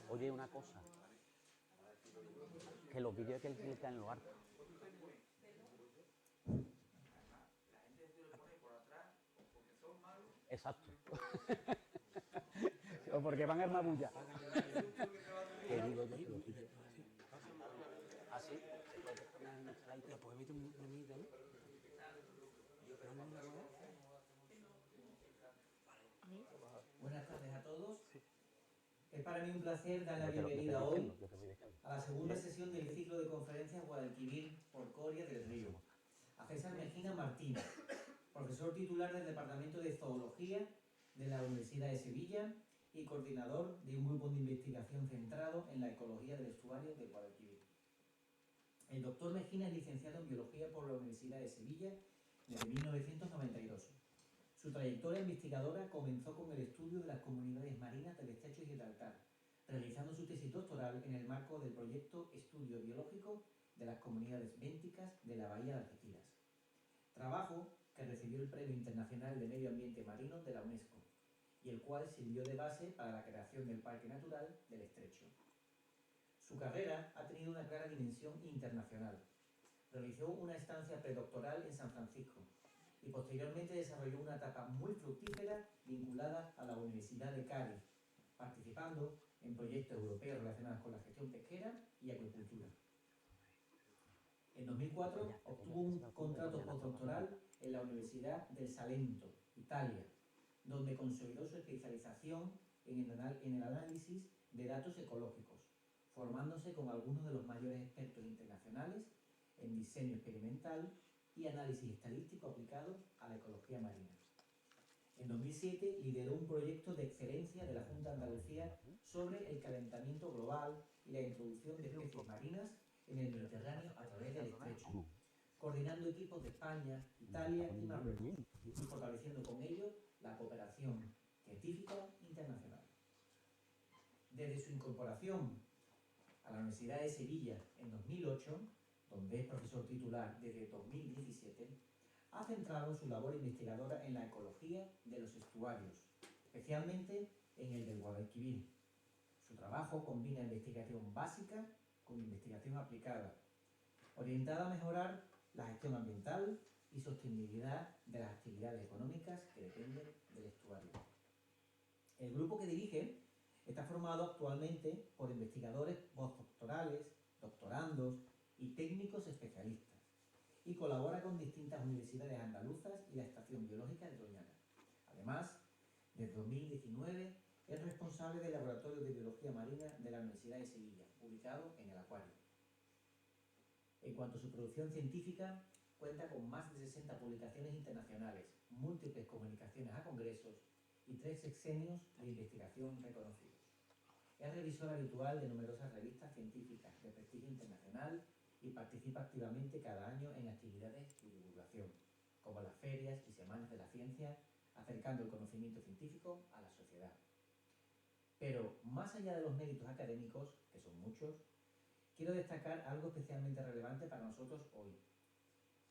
Oye, una cosa, que los vídeos hay que clicar en lo alto. Exacto. O porque van a armar bulla. ¿Qué digo yo? ¿Ah, sí? La poemita muy bonita, ¿no? Buenas tardes a todos. Es para mí un placer dar la bienvenida hoy a la segunda sesión del ciclo de conferencias Guadalquivir por Coria del Río, a César Mejina Martínez, profesor titular del Departamento de Zoología de la Universidad de Sevilla y coordinador de un grupo de investigación centrado en la ecología del estuario de Guadalquivir. El doctor Mejina es licenciado en Biología por la Universidad de Sevilla desde 1992. Su trayectoria investigadora comenzó con el estudio de las comunidades marinas del estrecho de Gibraltar, realizando su tesis doctoral en el marco del proyecto Estudio Biológico de las Comunidades Bénticas de la Bahía de Algeciras. Trabajo que recibió el Premio Internacional de Medio Ambiente Marino de la UNESCO y el cual sirvió de base para la creación del Parque Natural del Estrecho. Su carrera ha tenido una clara dimensión internacional. Realizó una estancia predoctoral en San Francisco y posteriormente desarrolló una etapa muy fructífera vinculada a la Universidad de Cádiz, participando en proyectos europeos relacionados con la gestión pesquera y acuicultura. En 2004 obtuvo un contrato postdoctoral en la Universidad del Salento, Italia, donde consolidó su especialización en el análisis de datos ecológicos, formándose con algunos de los mayores expertos internacionales en diseño experimental y análisis estadístico aplicado a la ecología marina. En 2007 lideró un proyecto de excelencia de la Junta de Andalucía sobre el calentamiento global y la introducción de especies marinas en el Mediterráneo a través del estrecho, coordinando equipos de España, Italia y Marruecos y fortaleciendo con ello la cooperación científica internacional. Desde su incorporación a la Universidad de Sevilla en 2008, donde es profesor titular desde 2017, ha centrado su labor investigadora en la ecología de los estuarios, especialmente en el del Guadalquivir. Su trabajo combina investigación básica con investigación aplicada, orientada a mejorar la gestión ambiental y sostenibilidad de las actividades económicas que dependen del estuario. El grupo que dirige está formado actualmente por investigadores postdoctorales, doctorandos y técnicos especialistas, y colabora con distintas universidades andaluzas y la Estación Biológica de Doñana. Además, desde 2019 es responsable del Laboratorio de Biología Marina de la Universidad de Sevilla, ubicado en el Acuario. En cuanto a su producción científica, cuenta con más de 60 publicaciones internacionales, múltiples comunicaciones a congresos y 3 sexenios de investigación reconocidos. Es revisor habitual de numerosas revistas científicas de prestigio internacional y participa activamente cada año en actividades de divulgación, como las ferias y semanas de la ciencia, acercando el conocimiento científico a la sociedad. Pero, más allá de los méritos académicos, que son muchos, quiero destacar algo especialmente relevante para nosotros hoy.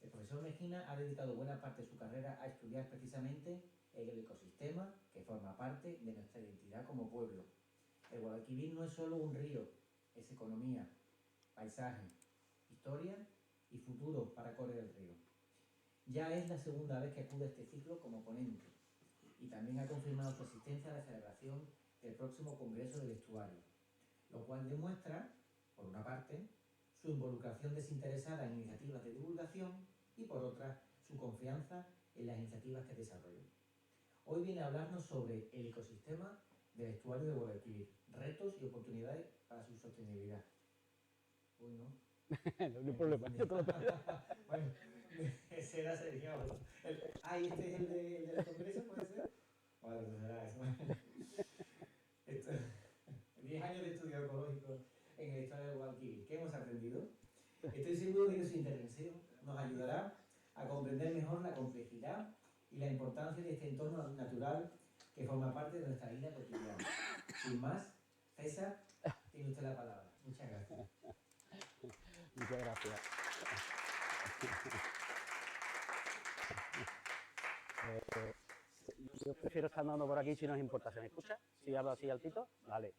El profesor Mejina ha dedicado buena parte de su carrera a estudiar precisamente el ecosistema que forma parte de nuestra identidad como pueblo. El Guadalquivir no es solo un río, es economía, paisaje, historia y futuro para Coria del Río. Ya es la segunda vez que acude a este ciclo como ponente y también ha confirmado su asistencia a la celebración del próximo Congreso del Estuario, lo cual demuestra, por una parte, su involucración desinteresada en iniciativas de divulgación y, por otra, su confianza en las iniciativas que desarrolla. Hoy viene a hablarnos sobre el ecosistema del estuario de Guadalquivir, retos y oportunidades para su sostenibilidad. Uy, ¿no? No hay problema. Bueno, ese era Sergio. ¿Y este es el del Congreso, puede ser? Vale, pues era eso. Esto, 10 años de estudio ecológico en el estuario de Guadalquivir. ¿Qué hemos aprendido? Estoy seguro de que su intervención nos ayudará a comprender mejor la complejidad y la importancia de este entorno natural que forma parte de nuestra vida cotidiana. Sin más, César, tiene usted la palabra. Muchas gracias. Muchas gracias. No sé Yo prefiero estar andando por aquí si no os importa. ¿Se me escucha? Si hablo así altito, vale.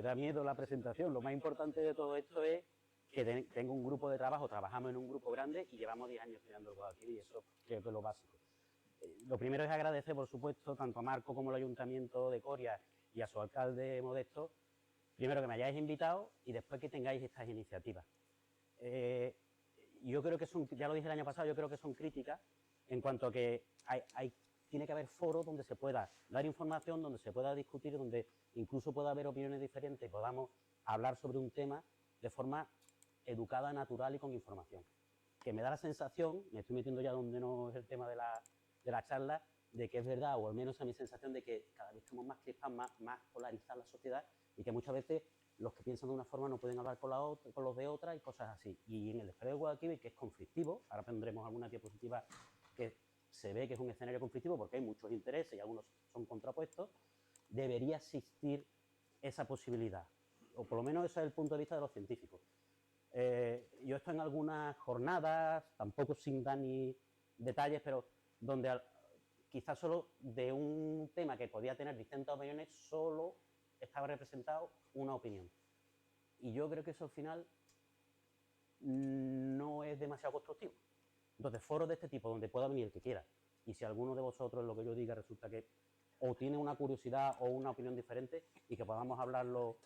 Da miedo la presentación. Lo más importante de todo esto es que tengo un grupo de trabajo, trabajamos en un grupo grande y llevamos 10 años estudiando el Guadalquivir y eso creo que es lo básico. Lo primero es agradecer, por supuesto, tanto a Marco como al Ayuntamiento de Coria y a su alcalde Modesto, primero que me hayáis invitado y después que tengáis estas iniciativas. Yo creo que son, ya lo dije el año pasado, yo creo que son críticas en cuanto a que tiene que haber foros donde se pueda dar información, donde se pueda discutir, donde incluso pueda haber opiniones diferentes y podamos hablar sobre un tema de forma educada, natural y con información. Que me da la sensación, me estoy metiendo ya donde no es el tema de la charla, de que es verdad, o al menos a mi sensación de que cada vez estamos más crispados, más polarizadas la sociedad y que muchas veces los que piensan de una forma no pueden hablar con los de otra y cosas así. Y en el escenario de Guadalquivir, que es conflictivo, ahora tendremos alguna diapositiva que se ve que es un escenario conflictivo porque hay muchos intereses y algunos son contrapuestos, debería existir esa posibilidad, o por lo menos ese es el punto de vista de los científicos. Yo estoy en algunas jornadas, tampoco sin dar ni detalles, pero donde quizás solo de un tema que podía tener distintas opiniones, solo estaba representado una opinión. Y yo creo que eso al final no es demasiado constructivo. Entonces, foros de este tipo donde pueda venir el que quiera, y si alguno de vosotros lo que yo diga resulta que o tiene una curiosidad o una opinión diferente y que podamos hablarlo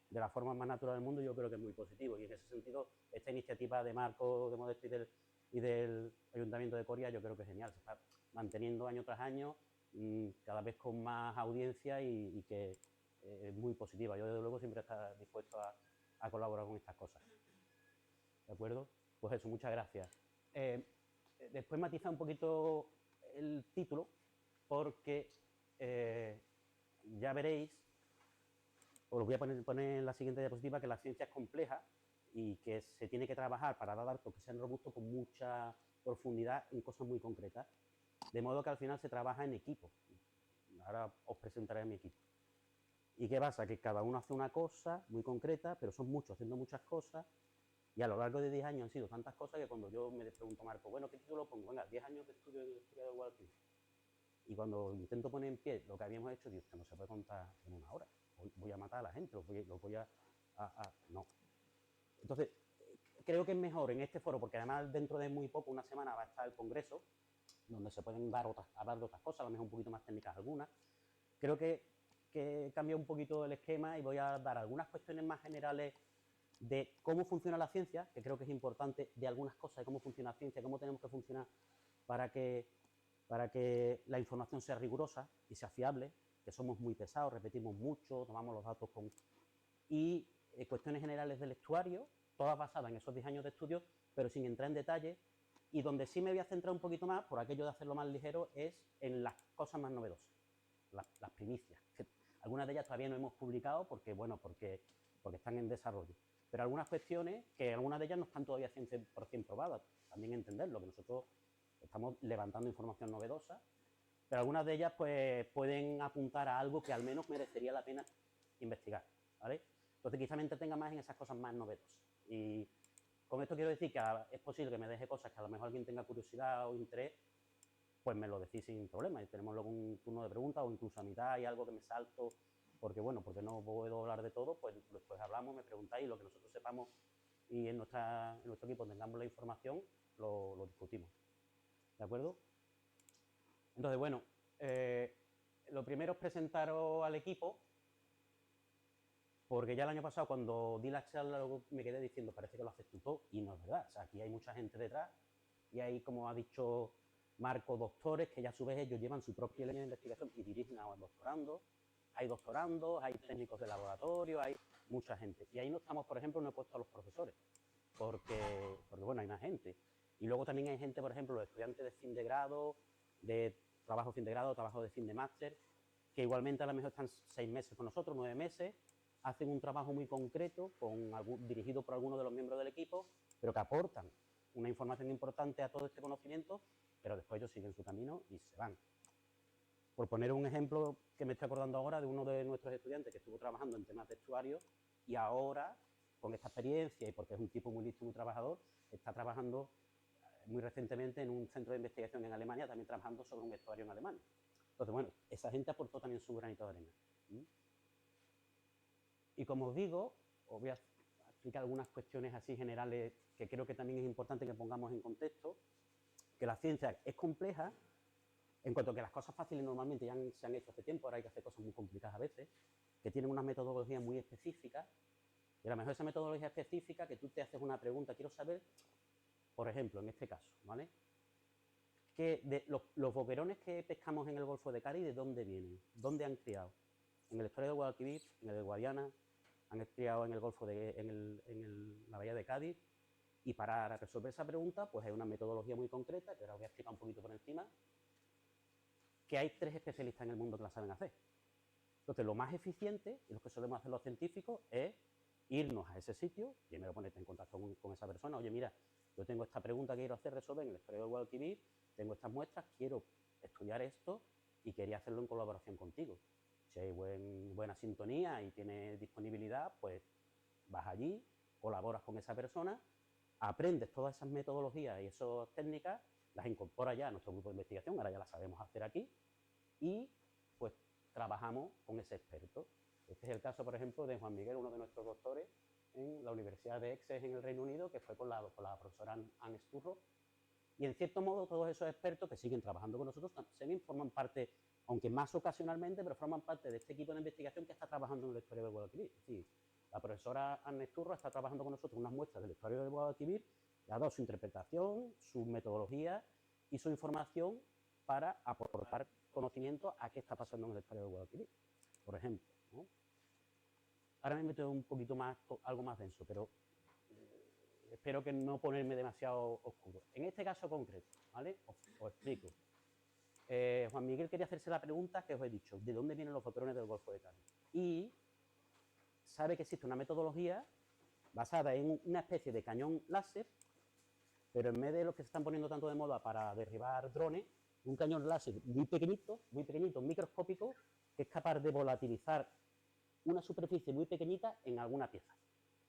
de la forma más natural del mundo, yo creo que es muy positivo. Y en ese sentido, esta iniciativa de Marco, de Modesto y del Ayuntamiento de Coria, yo creo que es genial. Se está manteniendo año tras año, cada vez con más audiencia y que es muy positiva. Yo, desde luego, siempre estoy dispuesto a colaborar con estas cosas. ¿De acuerdo? Pues eso, muchas gracias. Después matizar un poquito el título, porque ya veréis, os lo voy a poner en la siguiente diapositiva, que la ciencia es compleja y que se tiene que trabajar para dar datos que sean robustos con mucha profundidad en cosas muy concretas, de modo que al final se trabaja en equipo. Ahora os presentaré a mi equipo. ¿Y qué pasa? Que cada uno hace una cosa muy concreta, pero son muchos haciendo muchas cosas, y a lo largo de 10 años han sido tantas cosas que cuando yo me pregunto a Marco, bueno, ¿qué título pongo? Venga, 10 años de estudio en la historia del Guadalquivir. Y cuando intento poner en pie lo que habíamos hecho, digo, que no se puede contar en una hora. Voy a matar a la gente, los voy a no. Entonces, creo que es mejor en este foro, porque además dentro de muy poco, una semana, va a estar el congreso, donde se pueden hablar de otras cosas, a lo mejor un poquito más técnicas algunas. Creo que cambia un poquito el esquema y voy a dar algunas cuestiones más generales de cómo funciona la ciencia, que creo que es importante, de algunas cosas, de cómo funciona la ciencia, cómo tenemos que funcionar para que la información sea rigurosa y sea fiable, que somos muy pesados, repetimos mucho, tomamos los datos con... Y cuestiones generales del actuario, todas basadas en esos 10 años de estudio, pero sin entrar en detalle. Y donde sí me voy a centrar un poquito más, por aquello de hacerlo más ligero, es en las cosas más novedosas, las primicias. Algunas de ellas todavía no hemos publicado porque están en desarrollo. Pero algunas cuestiones, que algunas de ellas no están todavía 100% probadas, también entenderlo, que nosotros estamos levantando información novedosa, pero algunas de ellas pues, pueden apuntar a algo que al menos merecería la pena investigar, ¿vale? Entonces quizá me entretenga más en esas cosas más novedosas. Y con esto quiero decir que es posible que me deje cosas que a lo mejor alguien tenga curiosidad o interés, pues me lo decís sin problema. Y tenemos luego un turno de preguntas o incluso a mitad hay algo que me salto porque no puedo hablar de todo, pues después hablamos, me preguntáis y lo que nosotros sepamos y en nuestro equipo tengamos la información, lo discutimos. ¿De acuerdo? Entonces, bueno, lo primero es presentaros al equipo, porque ya el año pasado cuando di la charla me quedé diciendo, parece que lo haces tú todo, y no es verdad. O sea, aquí hay mucha gente detrás y hay, como ha dicho Marco, doctores que ya a su vez ellos llevan su propia línea de investigación y dirigen a doctorandos. Hay doctorandos, hay técnicos de laboratorio, hay mucha gente. Y ahí no estamos, por ejemplo, no he puesto a los profesores, porque bueno, hay más gente. Y luego también hay gente, por ejemplo, los estudiantes de fin de grado, de trabajo fin de grado, trabajo de fin de máster, que igualmente a lo mejor están 6 meses con nosotros, 9 meses, hacen un trabajo muy concreto, dirigido por algunos de los miembros del equipo, pero que aportan una información importante a todo este conocimiento, pero después ellos siguen su camino y se van. Por poner un ejemplo que me estoy acordando ahora de uno de nuestros estudiantes que estuvo trabajando en temas de estuario y ahora, con esta experiencia y porque es un tipo muy listo y muy trabajador, está trabajando muy recientemente en un centro de investigación en Alemania, también trabajando sobre un estuario en Alemania. Entonces, bueno, esa gente aportó también su granito de arena. Y como os digo, os voy a explicar algunas cuestiones así generales que creo que también es importante que pongamos en contexto, que la ciencia es compleja, en cuanto a que las cosas fáciles normalmente ya se han hecho hace tiempo, ahora hay que hacer cosas muy complicadas a veces, que tienen una metodología muy específica, y a lo mejor esa metodología específica que tú te haces una pregunta, quiero saber, por ejemplo, en este caso, ¿vale? Que de los boquerones que pescamos en el Golfo de Cádiz, ¿de dónde vienen? ¿Dónde han criado? En el estuario de Guadalquivir, en el de Guadiana, han criado en el Golfo la Bahía de Cádiz, y para resolver esa pregunta, pues hay una metodología muy concreta, que ahora os voy a explicar un poquito por encima, que hay 3 especialistas en el mundo que la saben hacer. Entonces, lo más eficiente, y lo que solemos hacer los científicos, es irnos a ese sitio, primero ponerte en contacto con esa persona, oye, mira, yo tengo esta pregunta que quiero hacer, resolver en el estuario de Guadalquivir, tengo estas muestras, quiero estudiar esto y quería hacerlo en colaboración contigo. Si hay buena sintonía y tienes disponibilidad, pues vas allí, colaboras con esa persona, aprendes todas esas metodologías y esas técnicas, las incorporas ya a nuestro grupo de investigación, ahora ya las sabemos hacer aquí, y pues trabajamos con ese experto. Este es el caso, por ejemplo, de Juan Miguel, uno de nuestros doctores en la Universidad de Essex en el Reino Unido, que fue con la profesora Anne Sturrock. Y en cierto modo todos esos expertos que siguen trabajando con nosotros también forman parte, aunque más ocasionalmente, pero forman parte de este equipo de investigación que está trabajando en el estuario del Guadalquivir. Es decir, la profesora Anne Sturrock está trabajando con nosotros unas muestras del estuario del Guadalquivir, le ha dado su interpretación, su metodología y su información para aportar conocimiento a qué está pasando en el estuario del Guadalquivir, por ejemplo, ¿no? Ahora me meto un poquito más, algo más denso, pero espero que no ponerme demasiado oscuro. En este caso concreto, ¿vale? Os explico. Juan Miguel quería hacerse la pregunta que os he dicho, ¿de dónde vienen los boquerones del Golfo de Cádiz? Y sabe que existe una metodología basada en una especie de cañón láser, pero en vez de los que se están poniendo tanto de moda para derribar drones, un cañón láser muy pequeñito, microscópico, que es capaz de volatilizar una superficie muy pequeñita en alguna pieza.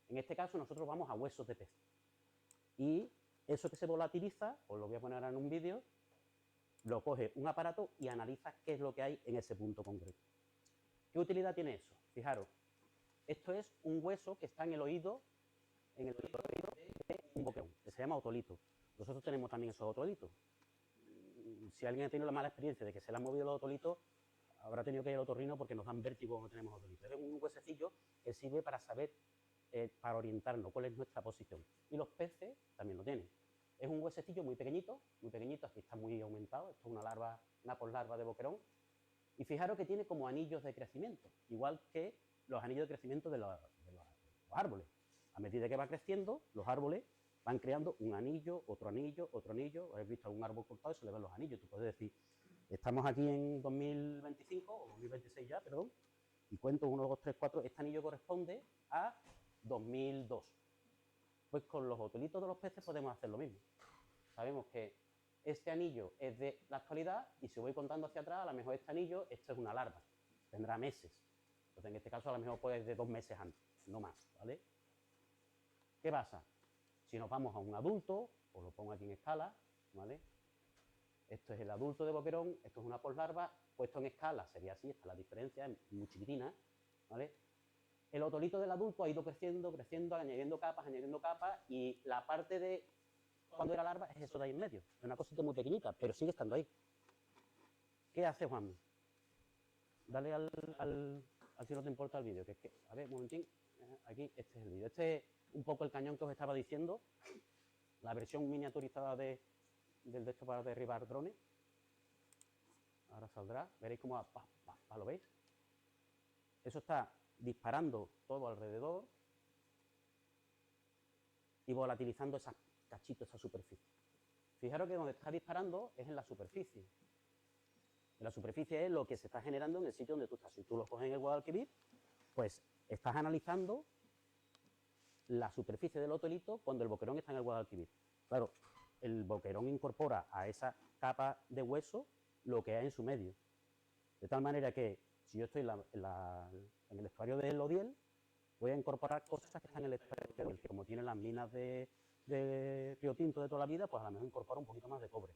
En este caso nosotros vamos a huesos de pez. Y eso que se volatiliza, os lo voy a poner ahora en un vídeo, lo coge un aparato y analiza qué es lo que hay en ese punto concreto. ¿Qué utilidad tiene eso? Fijaros, esto es un hueso que está en el oído de un boquerón, que se llama otolito. Nosotros tenemos también esos otolitos. Si alguien ha tenido la mala experiencia de que se le han movido los otolitos, habrá tenido que ir al otorrino porque nos dan vértigo cuando tenemos otolitos. Es un huesecillo que sirve para saber, para orientarnos cuál es nuestra posición. Y los peces también lo tienen. Es un huesecillo muy pequeñito, aquí está muy aumentado, esto es una poslarva de boquerón. Y fijaros que tiene como anillos de crecimiento, igual que los anillos de crecimiento de los árboles. A medida que va creciendo, los árboles van creando un anillo, otro anillo, otro anillo. Habéis visto algún árbol cortado y se le ven los anillos. Tú puedes decir, estamos aquí en 2025, o 2026 ya, perdón, y cuento 1, 2, 3, 4, este anillo corresponde a 2002. Pues con los otolitos de los peces podemos hacer lo mismo. Sabemos que este anillo es de la actualidad y si voy contando hacia atrás, a lo mejor este anillo, esto es una larva, tendrá meses. Entonces en este caso a lo mejor puede ser de 2 meses antes, no más, ¿vale? ¿Qué pasa? Si nos vamos a un adulto, os lo pongo aquí en escala, ¿vale? Esto es el adulto de boquerón, esto es una poslarva, puesto en escala sería así, esta es la diferencia, es muy chiquitina, ¿vale? El otolito del adulto ha ido creciendo, añadiendo capas, y la parte de cuando era larva es eso de ahí en medio. Es una cosita muy pequeñita, pero sigue estando ahí. ¿Qué hace Juan? Dale si no te importa el vídeo, que es que, a ver, un momentín, aquí, este es el vídeo. Este es un poco el cañón que os estaba diciendo, la versión miniaturizada del de esto para derribar drones. Ahora saldrá, veréis cómo lo veis. Eso está disparando todo alrededor y volatilizando esos cachitos, esa superficie. Fijaros que donde está disparando es en la superficie. En la superficie es lo que se está generando en el sitio donde tú estás. Si tú lo coges en el Guadalquivir, pues estás analizando la superficie del otolito cuando el boquerón está en el Guadalquivir. Claro, el boquerón incorpora a esa capa de hueso lo que hay en su medio. De tal manera que si yo estoy en el estuario del Odiel, voy a incorporar cosas que están en el estuario del Odiel, que como tienen las minas de Río Tinto de toda la vida, pues a lo mejor incorpora un poquito más de cobre.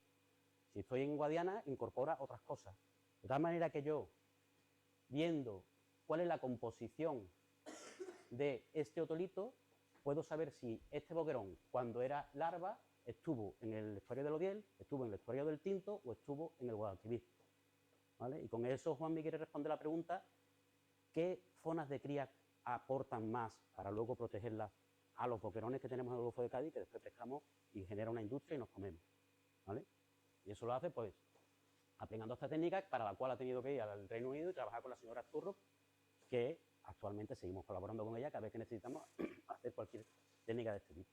Si estoy en Guadiana, incorpora otras cosas. De tal manera que yo, viendo cuál es la composición de este otolito, puedo saber si este boquerón, cuando era larva, estuvo en el estuario del Odiel, estuvo en el estuario del Tinto o estuvo en el Guadalquivir. ¿Vale? Y con eso Juanmi quiere responder la pregunta: ¿qué zonas de cría aportan más para luego protegerlas a los boquerones que tenemos en el Golfo de Cádiz, que después pescamos y genera una industria y nos comemos? ¿Vale? Y eso lo hace, pues, aplicando esta técnica, para la cual ha tenido que ir al Reino Unido y trabajar con la señora Turro, que actualmente seguimos colaborando con ella cada vez que necesitamos hacer cualquier técnica de este tipo.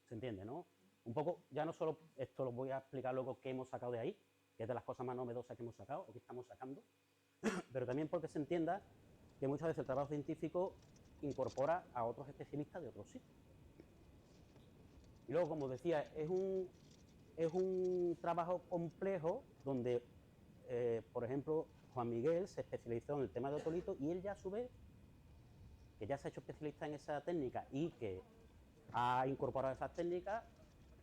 ¿Se entiende, no? Un poco, ya no solo esto lo voy a explicar luego qué hemos sacado de ahí, que es de las cosas más novedosas que hemos sacado o que estamos sacando, pero también porque se entienda que muchas veces el trabajo científico incorpora a otros especialistas de otros sitios. Y luego, como decía, es un trabajo complejo donde, por ejemplo, Juan Miguel se especializó en el tema de otolito y él ya a su vez, que ya se ha hecho especialista en esa técnica y que ha incorporado esas técnicas,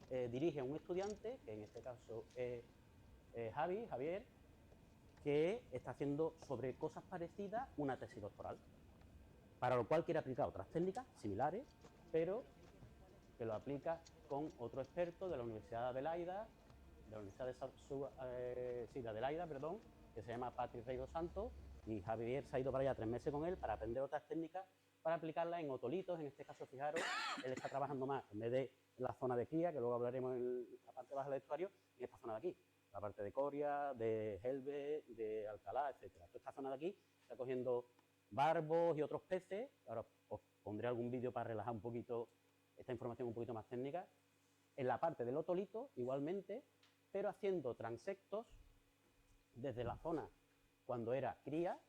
dirige a un estudiante, que en este caso es Javier, que está haciendo sobre cosas parecidas una tesis doctoral, para lo cual quiere aplicar otras técnicas similares, pero que lo aplica con otro experto de la Universidad de Adelaida, de Adelaida, perdón, que se llama Patrick Rey dos Santos, y Javier se ha ido para allá 3 meses con él para aprender otras técnicas para aplicarlas en otolitos. En este caso, fijaros, él está trabajando más, en vez de la zona de cría, que luego hablaremos en la parte baja del estuario, en esta zona de aquí, la parte de Coria, de Helve, de Alcalá, etcétera. Esta zona de aquí está cogiendo barbos y otros peces. Ahora os pondré algún vídeo para relajar un poquito esta información un poquito más técnica. En la parte del otolito, igualmente, pero haciendo transectos desde la zona cuando era cría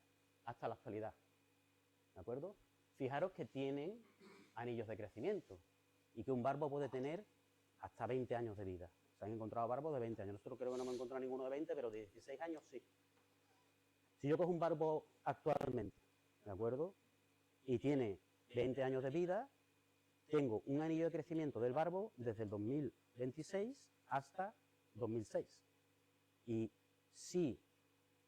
hasta la actualidad. ¿De acuerdo? Fijaros que tienen anillos de crecimiento y que un barbo puede tener hasta 20 años de vida. Se han encontrado barbos de 20 años. Nosotros creo que no hemos encontrado ninguno de 20, pero de 16 años sí. Si yo cojo un barbo actualmente, ¿de acuerdo? Y tiene 20 años de vida, tengo un anillo de crecimiento del barbo desde el 2026 hasta 2006. Y si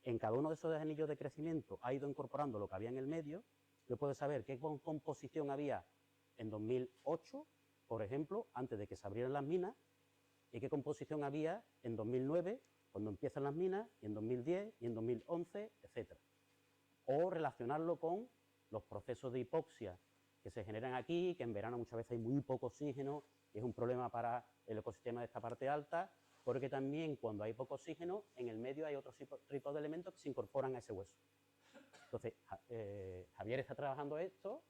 en cada uno de esos anillos de crecimiento ha ido incorporando lo que había en el medio, yo puedo saber qué composición había en 2008, por ejemplo, antes de que se abrieran las minas, y qué composición había en 2009, cuando empiezan las minas, y en 2010, y en 2011, etc. O relacionarlo con los procesos de hipoxia que se generan aquí, que en verano muchas veces hay muy poco oxígeno, y es un problema para el ecosistema de esta parte alta, porque también cuando hay poco oxígeno, en el medio hay otros tipos de elementos que se incorporan a ese hueso. Entonces, Javier está trabajando esto,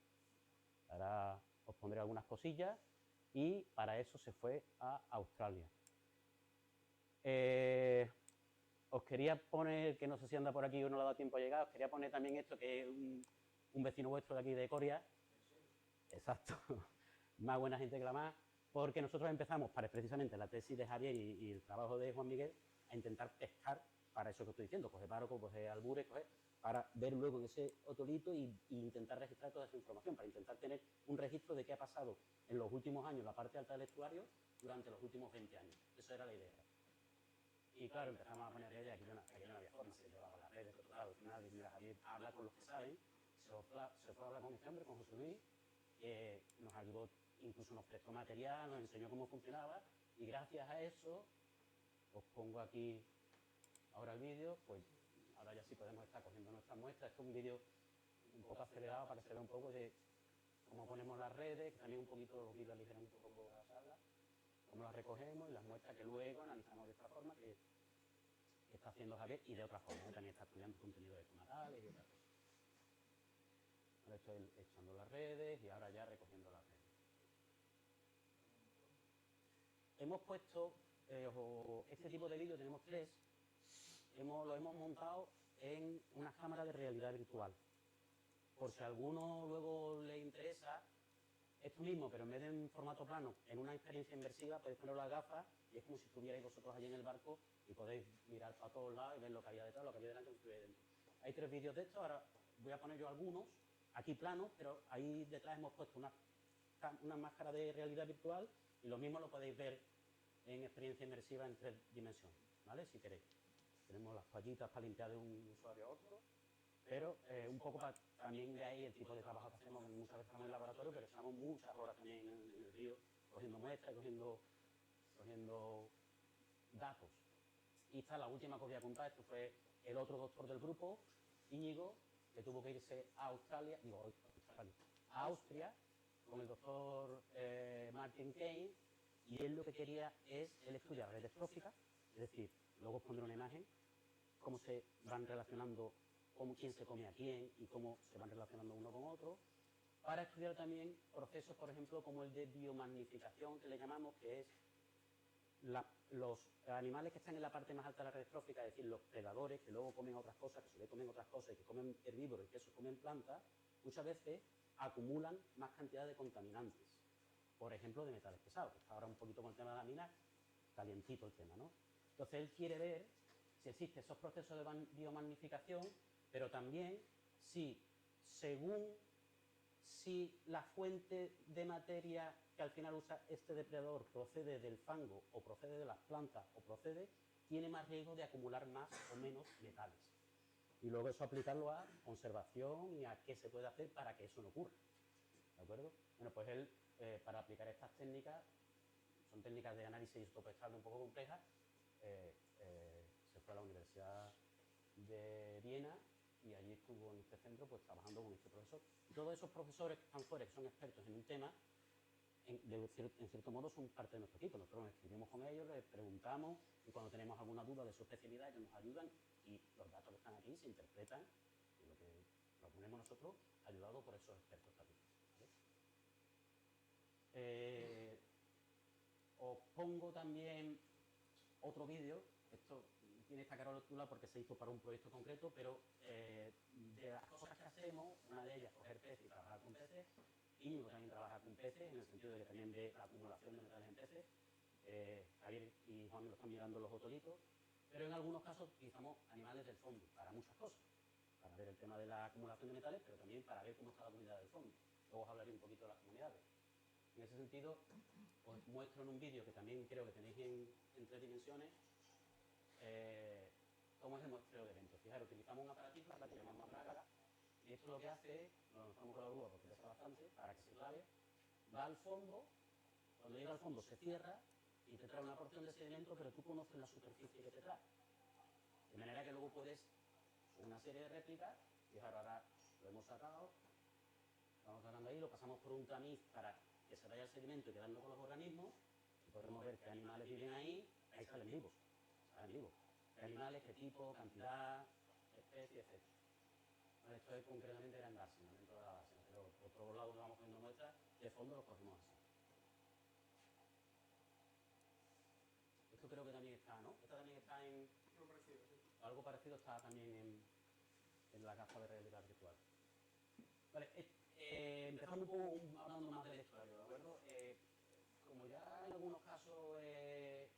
ahora os pondré algunas cosillas, y para eso se fue a Australia. Os quería poner, que no sé si anda por aquí o no le ha dado tiempo a llegar, os quería poner también esto, que es un vecino vuestro de aquí de Coria. Exacto, más buena gente que la más, porque nosotros empezamos, para precisamente la tesis de Javier y el trabajo de Juan Miguel, a intentar pescar para eso que estoy diciendo, coger párocos, coger albures, para ver luego en ese otolito y intentar registrar toda esa información, para intentar tener un registro de qué ha pasado en los últimos años en la parte alta del estuario durante los últimos 20 años. Eso era la idea. Y claro, empezamos a poner redes, aquí no había forma, se llevaban las redes, pero claro, al final, mira, Javier habla con los que saben, se fue a hablar con este hombre, con José Luis, nos ayudó, incluso nos prestó material, nos enseñó cómo funcionaba, y gracias a eso, os pongo aquí ahora el vídeo, pues ahora ya sí podemos estar cogiendo nuestras muestras. Esto es un vídeo un poco acelerado para que se vea un poco de cómo ponemos las redes, que también un poquito los vídeos aligeran un poco la sala, cómo las recogemos y las muestras que luego analizamos de esta forma que está haciendo Javier, y de otra forma, también está estudiando contenido de estomacales y otras cosas. Ahora estoy echando las redes y ahora ya recogiendo las redes. Hemos puesto, este tipo de vídeo tenemos 3, lo hemos montado en una cámara de realidad virtual. Por si a alguno luego le interesa, esto mismo, pero en vez de en formato plano, en una experiencia inmersiva, podéis poner las gafas y es como si estuvierais vosotros allí en el barco y podéis mirar para todos lados y ver lo que había detrás, lo que había delante, lo que había dentro. Hay 3 vídeos de esto, ahora voy a poner yo algunos, aquí planos, pero ahí detrás hemos puesto una máscara de realidad virtual y lo mismo lo podéis ver en experiencia inmersiva en 3 dimensiones, ¿vale? Si queréis. tenemos las toallitas para limpiar de un usuario a otro, pero un poco también de ahí el tipo de trabajo que hacemos. Muchas veces estamos en el laboratorio, pero echamos muchas horas también en el río, cogiendo muestras, cogiendo datos. Y esta, la última que os voy a contar, esto fue el otro doctor del grupo, Íñigo, que tuvo que irse a a Austria, con el doctor Martin Kane, y él lo que quería es, él estudia redes tróficas, es decir, luego os pondré una imagen, cómo se van relacionando, quién se come a quién y cómo se van relacionando uno con otro, para estudiar también procesos, por ejemplo, como el de biomagnificación, que le llamamos, que es los animales que están en la parte más alta de la red trófica, es decir, los predadores que luego comen otras cosas, que se le comen otras cosas, y que comen herbívoros y que eso comen plantas, muchas veces acumulan más cantidad de contaminantes, por ejemplo, de metales pesados, que está ahora un poquito con el tema de la mina, calientito el tema, ¿no? Entonces él quiere ver si existen esos procesos de biomagnificación, pero también si, según si la fuente de materia que al final usa este depredador procede del fango o procede de las plantas o tiene más riesgo de acumular más o menos metales. Y luego eso aplicarlo a conservación y a qué se puede hacer para que eso no ocurra. ¿De acuerdo? Bueno, pues él, para aplicar estas técnicas, son técnicas de análisis isotopo-estable un poco complejas, se fue a la Universidad de Viena y allí estuvo en este centro pues trabajando con este profesor. Y todos esos profesores que están fuera, que son expertos en un tema, en cierto modo son parte de nuestro equipo. Nosotros nos escribimos con ellos, les preguntamos y cuando tenemos alguna duda de su especialidad ellos nos ayudan y los datos que están aquí se interpretan y lo que proponemos nosotros ayudado por esos expertos también. ¿Vale? Os pongo también otro vídeo. Esto tiene esta carátula porque se hizo para un proyecto concreto, pero de las cosas que hacemos, una de ellas es coger peces y trabajar con peces. Íñigo también trabaja con peces, en el sentido de que también ve la acumulación de metales en peces. Javier y Juan lo están mirando los otolitos, pero en algunos casos utilizamos animales del fondo para muchas cosas, para ver el tema de la acumulación de metales, pero también para ver cómo está la comunidad del fondo. Luego os hablaré un poquito de las comunidades. En ese sentido, os muestro en un vídeo que también creo que tenéis en 3 dimensiones, cómo es el muestreo de eventos. Fijaros, utilizamos un aparatito que llamamos Rácara, y esto lo que hace es, lo lanzamos con la grúa porque pesa bastante, para que se clave, va al fondo, cuando llega al fondo se cierra y te trae una porción de sedimento, pero tú conoces la superficie que te trae. De manera que luego puedes, con una serie de réplicas, fijaros, ahora lo hemos sacado, estamos sacando ahí, lo pasamos por un tamiz para que se vaya el sedimento y quedando con los organismos, y podremos ver qué animales viven ahí salen vivos, qué animales, qué tipo, cantidad, especie, etc. Bueno, esto es concretamente era en Dársena, dentro de la Dársena, pero por todos lados que vamos poniendo muestras, de fondo los cogemos así. Esto creo que también está, ¿no? Esta también está en... Algo parecido está también en la caja de realidad virtual. Vale, empezando un poco hablando más del vestuario, ¿de acuerdo? Como ya en algunos casos he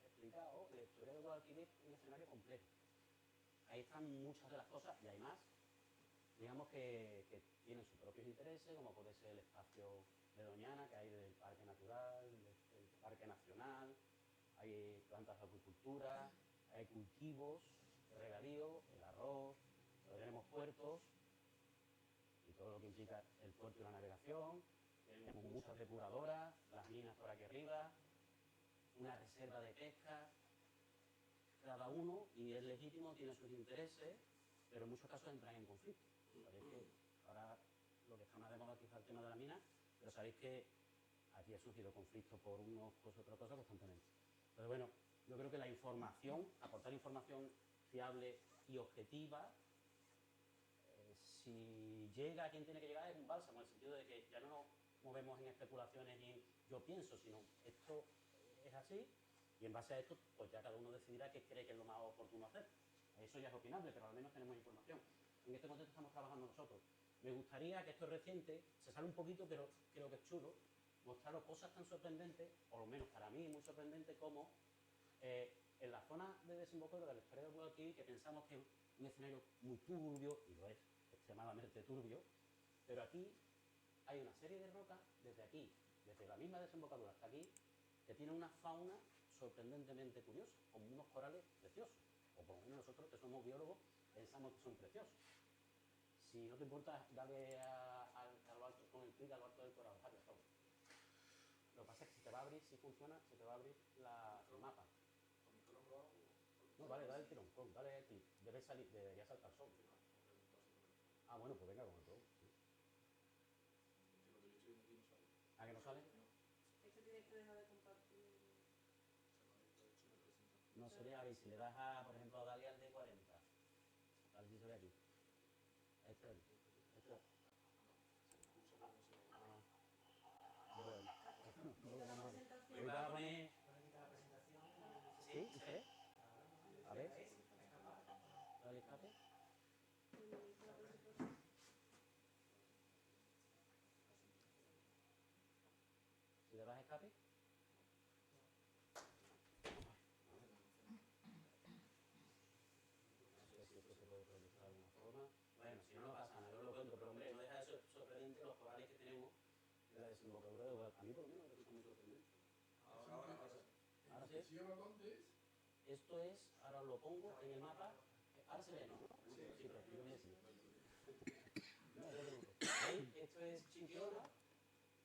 explicado, el vestuario de Guadalquivir es un escenario complejo. Ahí están muchas de las cosas y hay más, digamos que tienen sus propios intereses, como puede ser el espacio de Doñana, que hay del Parque Natural, del Parque Nacional, hay plantas de acuicultura, hay cultivos, regadío, el arroz, tenemos puertos y todo lo que implica el puerto y la navegación, tenemos muchas depuradoras, las minas por aquí arriba, una reserva de pesca, cada uno, y es legítimo, tiene sus intereses, pero en muchos casos entran en conflicto. Sabéis que ahora lo que está más de moda quizá el tema de la mina, pero sabéis que aquí ha surgido conflicto por unos, pues otra cosa constantemente. Entonces, bueno, yo creo que la información, aportar información fiable y objetiva, si llega a quien tiene que llegar es un bálsamo, en el sentido de que ya no nos movemos en especulaciones y en yo pienso, sino esto es así, y en base a esto, pues ya cada uno decidirá qué cree que es lo más oportuno hacer. Eso ya es opinable, pero al menos tenemos información. En este contexto estamos trabajando nosotros. Me gustaría que esto es reciente, se sale un poquito, pero creo que es chulo, mostraros cosas tan sorprendentes, o lo menos para mí muy sorprendentes, como en la zona de desembocadura del estuario de Guadalquivir, que pensamos que es un escenario muy turbio, y lo es, extremadamente turbio, pero aquí hay una serie de rocas, desde aquí, desde la misma desembocadura hasta aquí, que tiene una fauna sorprendentemente curiosa, como unos corales preciosos. o por lo menos nosotros que somos biólogos, pensamos que son preciosos. Si no te importa, dale a lo alto, con el clic a lo alto del coral, Javier, por favor. Lo que pasa es que se te va a abrir, si funciona, se te va a abrir el mapa. No, vale, dale el tirón, dale el clic. Debe salir, debería saltar solo. Ah, bueno, pues venga con el todo. ¿A que no sale? Es que tienes que dejar de compartir. No sería, a ver, si le das a, por ejemplo, a darle al de 40. A ver si se ve aquí. Este. Yo voy a poner... ¿Sí? ¿Y se ve? A ver. Dale escape. Si le das escape. Bueno, si no, no pasa nada, yo lo cuento, pero hombre, no deja de ser sorprendente los corales que tenemos en la desembocadura de Guadalcanal. A mí por lo menos me resulta muy sorprendente. Ahora sí. Esto es, ahora lo pongo en el mapa. Ahora se ve, ¿no? Sí, pero yo voy a decir. ¿Veis? Esto es Chinchorro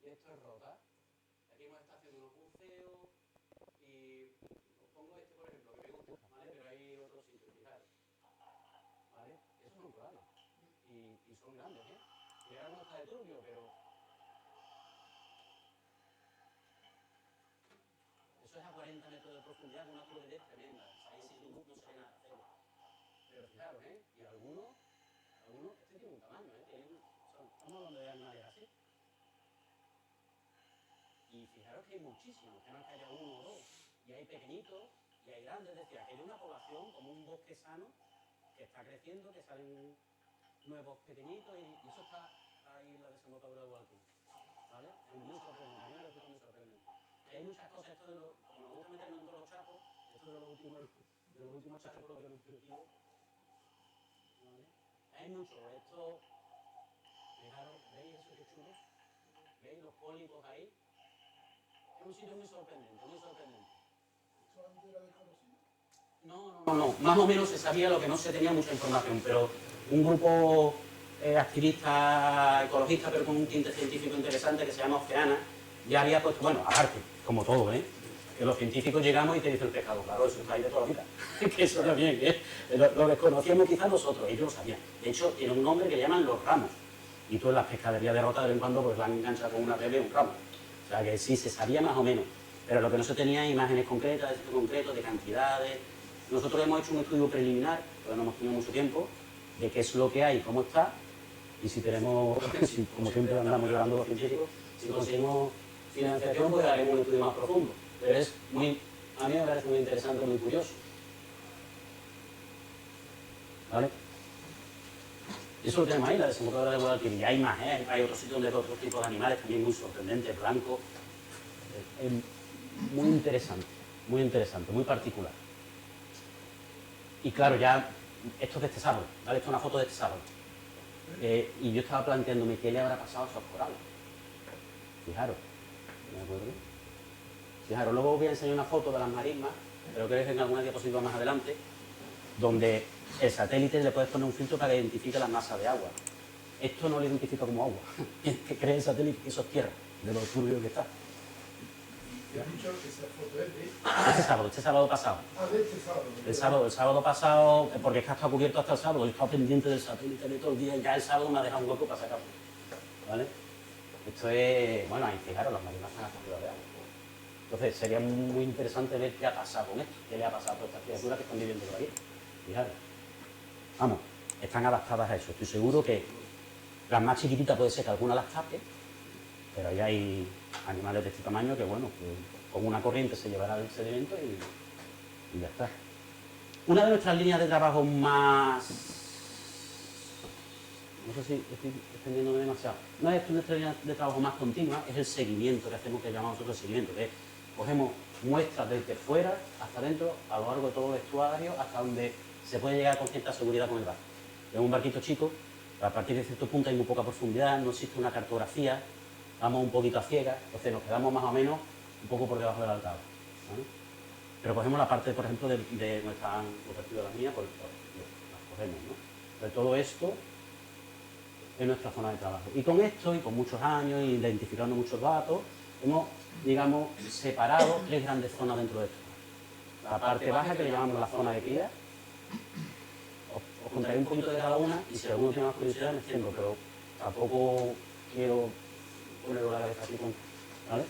y esto es Rota. Aquí hemos estado haciendo unos buceos y os pongo este, por ejemplo, que me gusta, ¿vale? Pero hay otros sitios, fijaros. ¿Vale? Esos son corales. Y son grandes, ¿eh? Y ahora no está de turbio, pero... Eso es a 40 metros de profundidad con una turbidez tremenda. Ahí sin luz no se ve nada, cero. Pero fijaros, ¿eh? Y algunos, este tiene un tamaño, ¿eh? Estamos hablando de animales así. Y fijaros que hay muchísimos, que no es que haya uno o dos. Y hay pequeñitos y hay grandes. Es decir, hay una población como un bosque sano que está creciendo, que salen nuevos pequeñitos y eso está ahí en la desembocadura de Guadalquivir. ¿Vale? Es muy sorprendente, a mí me resulta muy sorprendente. Y hay muchas cosas, esto de como nos gusta meternos en todos los charcos, esto de los últimos charcos que nos surgió. ¿Vale? Hay mucho, esto, fijaros, ¿veis eso que chulo? ¿Veis los pólipos ahí? Es un sitio muy sorprendente, muy sorprendente. ¿Eso antes era desconocido? No, más o menos se sabía, lo que no se tenía mucha información, pero un grupo activista ecologista, pero con un tinte científico interesante que se llama Oceana, ya había puesto, bueno, aparte, como todo, que los científicos llegamos y te dice el pescado, claro, eso está ahí de toda la vida, que eso ya bien, lo desconocíamos quizás nosotros, ellos lo sabían. De hecho, tiene un nombre que le llaman los ramos, y tú en las pescaderías de Rota de vez en cuando pues la han enganchado con una pele y un ramo. O sea que sí, se sabía más o menos, pero lo que no se tenía imágenes concretas, de sitios concretos, de cantidades. Nosotros hemos hecho un estudio preliminar, pero no hemos tenido mucho tiempo, de qué es lo que hay, cómo está, y si tenemos, si, como siempre andamos llorando los científicos, si conseguimos financiación, pues haremos un estudio más profundo. Pero es muy, a mí me parece muy interesante, muy curioso. ¿Vale? Eso lo tenemos ahí, la desembocadura de Guadalquivir. Y hay más, hay otros sitios donde hay otros tipos de animales también muy sorprendentes, blancos. Es muy interesante, muy particular. Y claro, ya, esto es de este sábado, ¿vale? Esto es una foto de este sábado. Y yo estaba planteándome qué le habrá pasado a esos corales. Fijaros, ¿me acuerdo? Fijaros, luego os voy a enseñar una foto de las marismas, pero creo que en alguna diapositiva más adelante, donde el satélite le puedes poner un filtro para que identifique la masa de agua. Esto no lo identifica como agua, que cree el satélite que eso es tierra, de lo turbio que está. ¿Te has dicho que esa foto es de...? Este sábado pasado. Ah, de este sábado. El sábado pasado, porque es que ha estado cubierto hasta el sábado, he estado pendiente del satélite de todo el día y ya el sábado me ha dejado un hueco para sacarlo. ¿Vale? Esto es, bueno, ahí fijaros, las marinas están hasta arriba de agua. Entonces sería muy interesante ver qué ha pasado con esto, qué le ha pasado a todas estas criaturas que están viviendo por aquí. Fijaros. Vamos, están adaptadas a eso. Estoy seguro que las más chiquititas puede ser que alguna las tape, pero ahí hay animales de este tamaño que, bueno, que con una corriente se llevará el sedimento y ya está. Una de nuestras líneas de trabajo más... No sé si estoy extendiéndome demasiado. Una de nuestras líneas de trabajo más continuas es el seguimiento que hacemos, que llamamos nosotros seguimiento, que es, cogemos muestras desde fuera hasta dentro, a lo largo de todo el estuario, hasta donde se puede llegar con cierta seguridad con el barco. Es un barquito chico, a partir de cierto punto hay muy poca profundidad, no existe una cartografía, vamos un poquito a ciegas, entonces nos quedamos más o menos un poco por debajo del altavoz, ¿vale? pero cogemos la parte, por ejemplo, de donde están los vertidos de las minas, pues las cogemos, ¿no? Entonces, todo esto es nuestra zona de trabajo. Y con esto, y con muchos años, y identificando muchos datos, hemos, digamos, separado 3 grandes zonas dentro de esto. La parte baja, que le llamamos la zona de cría. Os contaré un poquito de cada una, y si alguno tiene más curiosidad me extiendo, pero tampoco quiero ponerlo la cabeza así con... ¿vale?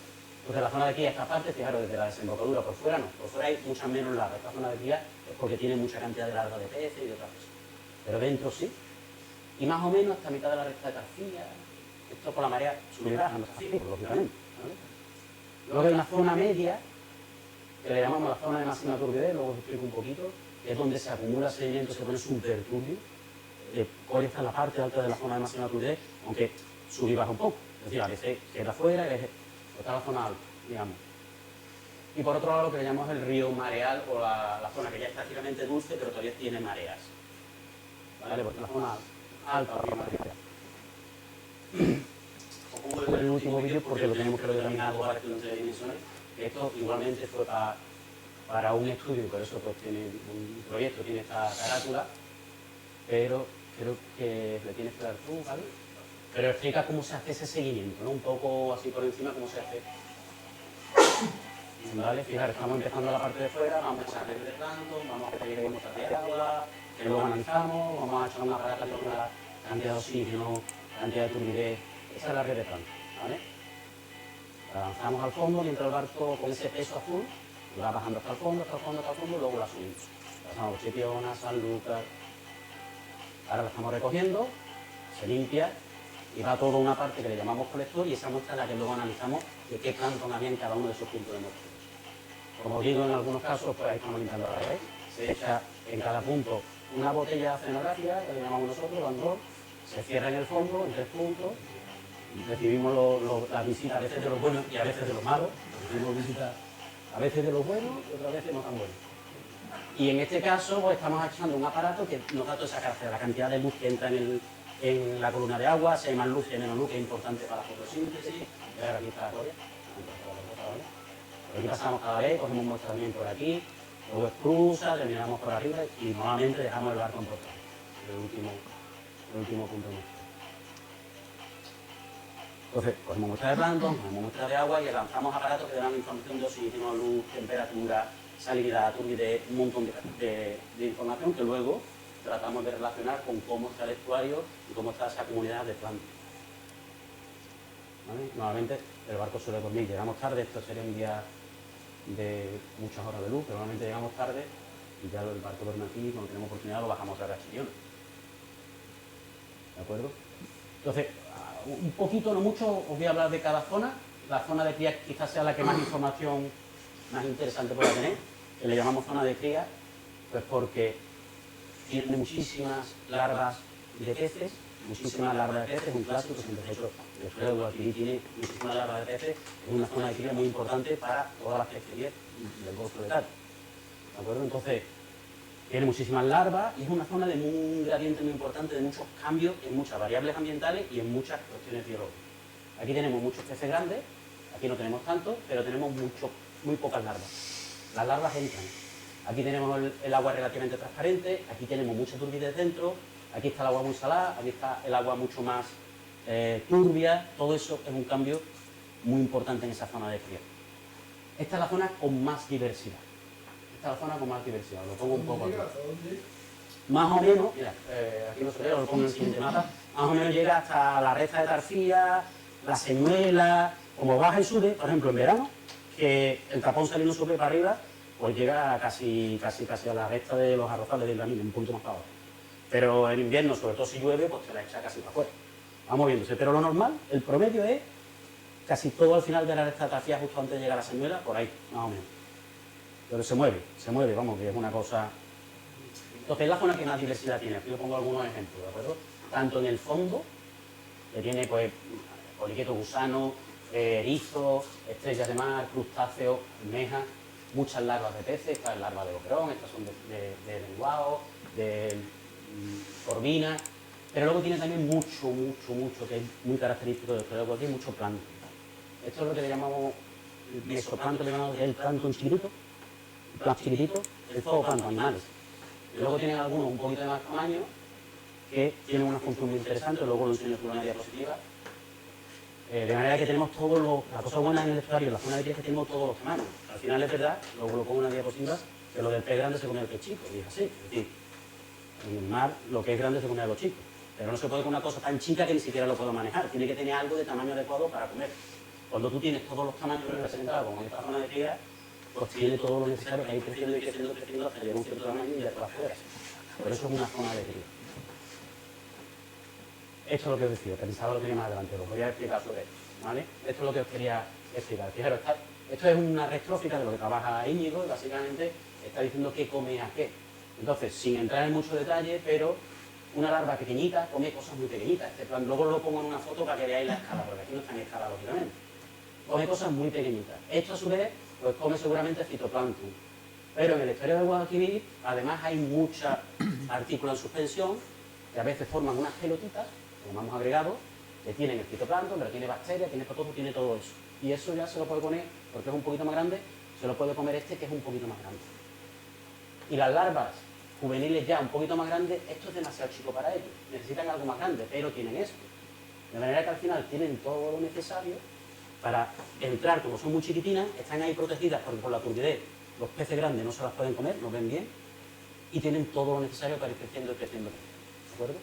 Entonces la zona de cría, esta parte, fijaros, desde la desembocadura por fuera no, por fuera hay muchas menos larvas. Esta zona de cría es porque tiene mucha cantidad de larvas de peces y de otras cosas. Pero dentro sí. Y más o menos hasta mitad de la recta de García, esto por la marea subirá, no está fijo, lógicamente. ¿Vale? Luego hay una zona media, que le llamamos la zona de máxima turbidez, luego os explico un poquito, que es donde se acumula sedimento, se pone súper turbio. Coria está en la parte alta de la zona de máxima turbidez, aunque sube y baja un poco. Es decir, a veces queda fuera y a veces está en la zona alta, digamos. Y por otro lado lo que le llamamos el río mareal, o la zona que ya está prácticamente dulce, pero todavía tiene mareas. ¿Vale? Porque la zona alta, río mareal. Os pongo el último vídeo porque lo tenemos que determinar algo para que no entre dimensiones. Esto igualmente fue para un estudio, por eso pues tiene un proyecto, tiene esta carátula, pero creo que le tienes que dar tú, ¿vale? Pero explica cómo se hace ese seguimiento, ¿no? Un poco así por encima cómo se hace. ¿Vale? Fijaros, estamos empezando la parte de fuera, vamos a echar de plancton, vamos a pedir muestras de agua, que luego analizamos, vamos a echar una aparato con la cantidad de oxígeno, cantidad de turbidez. Esa es la red de plancton, ¿vale? Avanzamos al fondo mientras el barco con ese peso azul va bajando hasta el fondo, hasta el fondo, hasta el fondo, y luego la subimos. Pasamos por Chipiona, San Lucas. Ahora la estamos recogiendo, se limpia y va toda una parte que le llamamos colector, y esa muestra es la que luego analizamos de qué plancton había en cada uno de esos puntos de muestra. Como os digo, en algunos casos, pues ahí estamos limpiando la red. Se echa en cada punto una botella oceanográfica, que le llamamos nosotros, bandol, se cierra en el fondo, en 3 puntos. Recibimos las visitas a veces de los buenos y a veces de los malos. Recibimos visitas a veces de los buenos y otras veces no tan buenos. Y en este caso pues, estamos echando un aparato que nos da toda esa característica, la cantidad de luz que entra en la columna de agua, si hay más luz, si hay menos luz, que es importante para la fotosíntesis. Y ahora aquí está la coria. Aquí pasamos cada vez, cogemos muestras también por aquí, luego cruza, terminamos por arriba y nuevamente dejamos el barco en portal. El último punto de muestra. Entonces, cogemos muestras de plancton, cogemos muestras de agua y lanzamos aparatos que dan información de oxígeno, luz, temperatura, salinidad, turbidez, un montón de información que luego tratamos de relacionar con cómo está el estuario y cómo está esa comunidad de plancton. ¿Vale? Nuevamente, el barco suele dormir, llegamos tarde, esto sería un día de muchas horas de luz, pero normalmente llegamos tarde y ya el barco duerme aquí, cuando tenemos oportunidad lo bajamos a la Chipiona. ¿De acuerdo? Entonces, un poquito, no mucho, os voy a hablar de cada zona. La zona de cría quizás sea la que más información más interesante pueda tener, que le llamamos zona de cría, pues porque tiene muchísimas larvas de peces, un clásico, siempre de hecho, el suelo de Guadalquivir tiene muchísimas larvas de peces, es una zona de cría muy importante para todas las pesquerías del Golfo de Cádiz. ¿De acuerdo? Entonces, tiene muchísimas larvas y es una zona de un gradiente muy importante, de muchos cambios en muchas variables ambientales y en muchas cuestiones biológicas. Aquí tenemos muchos peces grandes, aquí no tenemos tantos, pero tenemos muy pocas larvas. Las larvas entran. Aquí tenemos el agua relativamente transparente, aquí tenemos mucha turbidez dentro, aquí está el agua muy salada, aquí está el agua mucho más turbia. Todo eso es un cambio muy importante en esa zona de cría. Esta es la zona con más diversidad. Esta es la zona con más diversidad. Lo pongo un poco aquí. Más o menos, mira, aquí no se ve, lo pongo en el siguiente mapa, más o menos llega hasta la reza de Tarcía, la Señuela, como baja y sube, por ejemplo en verano, que el tapón salino sube para arriba, pues llega casi a la recta de los arrozales del Lamine, un poquito más para abajo. Pero en invierno, sobre todo si llueve, pues se la echa casi para afuera. Va moviéndose, pero lo normal, el promedio es casi todo al final de la recta de Tarcía, justo antes de llegar a la Señuela, por ahí, más o menos. Pero se mueve, vamos, que es una cosa... Entonces es la zona que más diversidad tiene. Aquí os pongo algunos ejemplos, ¿de acuerdo? Tanto en el fondo, que tiene pues poliquetos, gusanos, erizos, estrellas de mar, crustáceos, almejas, muchas larvas de peces, esta es larva de boquerón, estas son de lenguado, de corvina, pero luego tiene también mucho, que es muy característico del estuario de Guadalquivir, mucho plancton. Esto es lo que le llamamos mesoplancton, el plancton chiquitito, más chiquititos, es zooplancton, animales. Y luego tienen algunos un poquito de más tamaño, que tienen una función muy interesante, luego lo enseño en una diapositiva. De manera que tenemos todos los... La cosa buena en el estuario, en la zona de pie, es que tenemos todos los tamaños. Al final es verdad, luego lo pongo en una diapositiva, que lo del pez grande se come al pez chico, y es así. Es decir, en el mar lo que es grande se come a lo chico. Pero no se puede con una cosa tan chica que ni siquiera lo puedo manejar. Tiene que tener algo de tamaño adecuado para comer. Cuando tú tienes todos los tamaños representados, como en esta zona de cría, pues tiene todo lo necesario para ir creciendo y creciendo, creciendo hasta llegar a un cierto tamaño y ya te va afuera. Por eso es una zona de cría. Esto es lo que os decía, pensaba lo tenía más adelante, os voy a explicar sobre esto, ¿vale? Esto es lo que os quería explicar. Fijaros, esto es una red trófica de lo que trabaja Íñigo y básicamente está diciendo qué come a qué. Entonces, sin entrar en mucho detalle, pero una larva pequeñita come cosas muy pequeñitas. Este plan, luego lo pongo en una foto para que veáis la escala, porque aquí no está en escala, lógicamente. Come cosas muy pequeñitas. Esto, a su vez, pues come seguramente fitoplancton. Pero en el estuario del Guadalquivir, además, hay mucha partícula en suspensión que a veces forman unas pelotitas, que llamamos agregados, que tienen el fitoplancton, pero tiene bacterias, tiene protozoos, tiene todo eso. Y eso ya se lo puede poner, porque es un poquito más grande, se lo puede comer este, que es un poquito más grande. Y las larvas juveniles ya un poquito más grandes, esto es demasiado chico para ellos. Necesitan algo más grande, pero tienen esto. De manera que al final tienen todo lo necesario para entrar, como son muy chiquitinas, están ahí protegidas porque por la turbidez los peces grandes no se las pueden comer, no ven bien, y tienen todo lo necesario para ir creciendo y creciendo. ¿De acuerdo?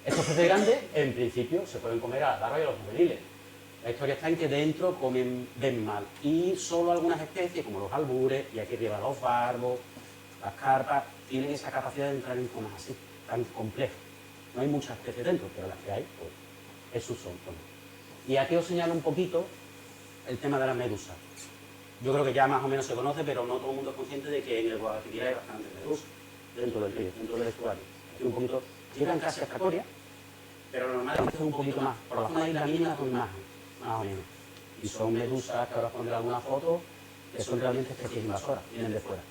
Estos peces grandes, en principio, se pueden comer a las larvas y a los juveniles. La historia está en que dentro ven mal. Y solo algunas especies, como los albures, y aquí arriba los barbos, las carpas, tienen esa capacidad de entrar en zonas así, tan complejas. No hay muchas especies dentro, pero las que hay, pues, esos son. Y aquí os señalo un poquito el tema de las medusas. Yo creo que ya más o menos se conoce, pero no todo el mundo es consciente de que en el Guadalquivir hay bastantes medusas dentro del río, dentro del estuario. Aquí un poquito, llegan casi a escatoria, pero lo normal es que un poquito más. Por la zona de isla mínima con imagen, más o menos. Y son medusas, que ahora os pondré alguna foto, que son realmente especies invasoras, vienen de fuera.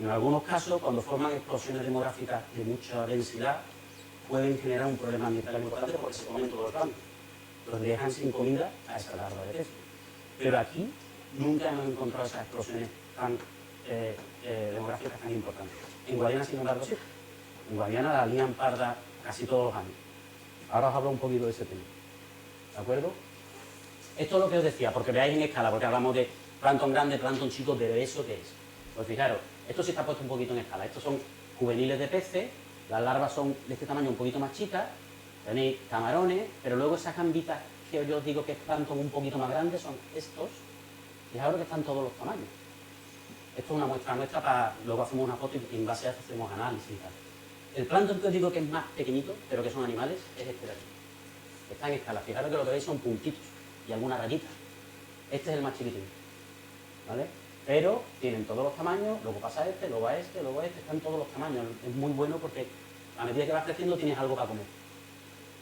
En algunos casos, cuando forman explosiones demográficas de mucha densidad, pueden generar un problema ambiental muy importante porque se comen todo el campo. Entonces dejan sin comida a esa larva de peces. Pero aquí nunca hemos encontrado esas explosiones tan demográficas tan importantes. En Guadiana, sin embargo, sí. En Guadiana la lían parda casi todos los años. Ahora os hablo un poquito de ese tema. ¿De acuerdo? Esto es lo que os decía, porque veáis en escala, porque hablamos de plancton grande, plancton chico, de eso que es. Pues fijaros, esto sí está puesto un poquito en escala. Estos son juveniles de peces, las larvas son de este tamaño un poquito más chicas, tenéis camarones, pero luego esas gambitas que yo os digo que es plancton un poquito más grande son estos. Fijaros que están todos los tamaños. Esto es una muestra para... Luego hacemos una foto y en base a eso hacemos análisis y tal. El plancton que os digo que es más pequeñito, pero que son animales, es este de aquí. Está en escala. Fijaros que lo que veis son puntitos y alguna rayita. Este es el más chiquitín. ¿Vale? Pero tienen todos los tamaños, luego pasa este, luego a este, luego a este, están todos los tamaños. Es muy bueno porque a medida que vas creciendo tienes algo para comer.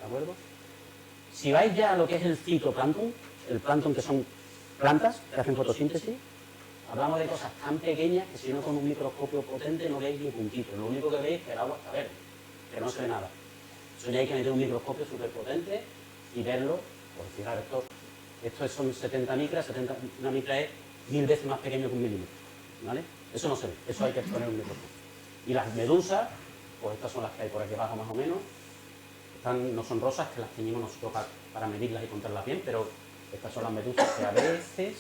¿De acuerdo? Si vais ya a lo que es el fitoplancton, el plancton que son plantas que hacen fotosíntesis, hablamos de cosas tan pequeñas que si no con un microscopio potente no veis ni puntito. Lo único que veis es que el agua está verde, que no se ve nada. Eso ya hay que meter un microscopio súper potente y verlo. Pues fijaros, esto son 70 micras, una micra es 1000 veces más pequeño que un milímetro. ¿Vale? Eso no se ve, eso hay que poner un microscopio. Y las medusas, pues estas son las que hay por aquí abajo más o menos. No son rosas, que las teñimos nosotros para medirlas y contarlas bien, pero estas son las medusas que a veces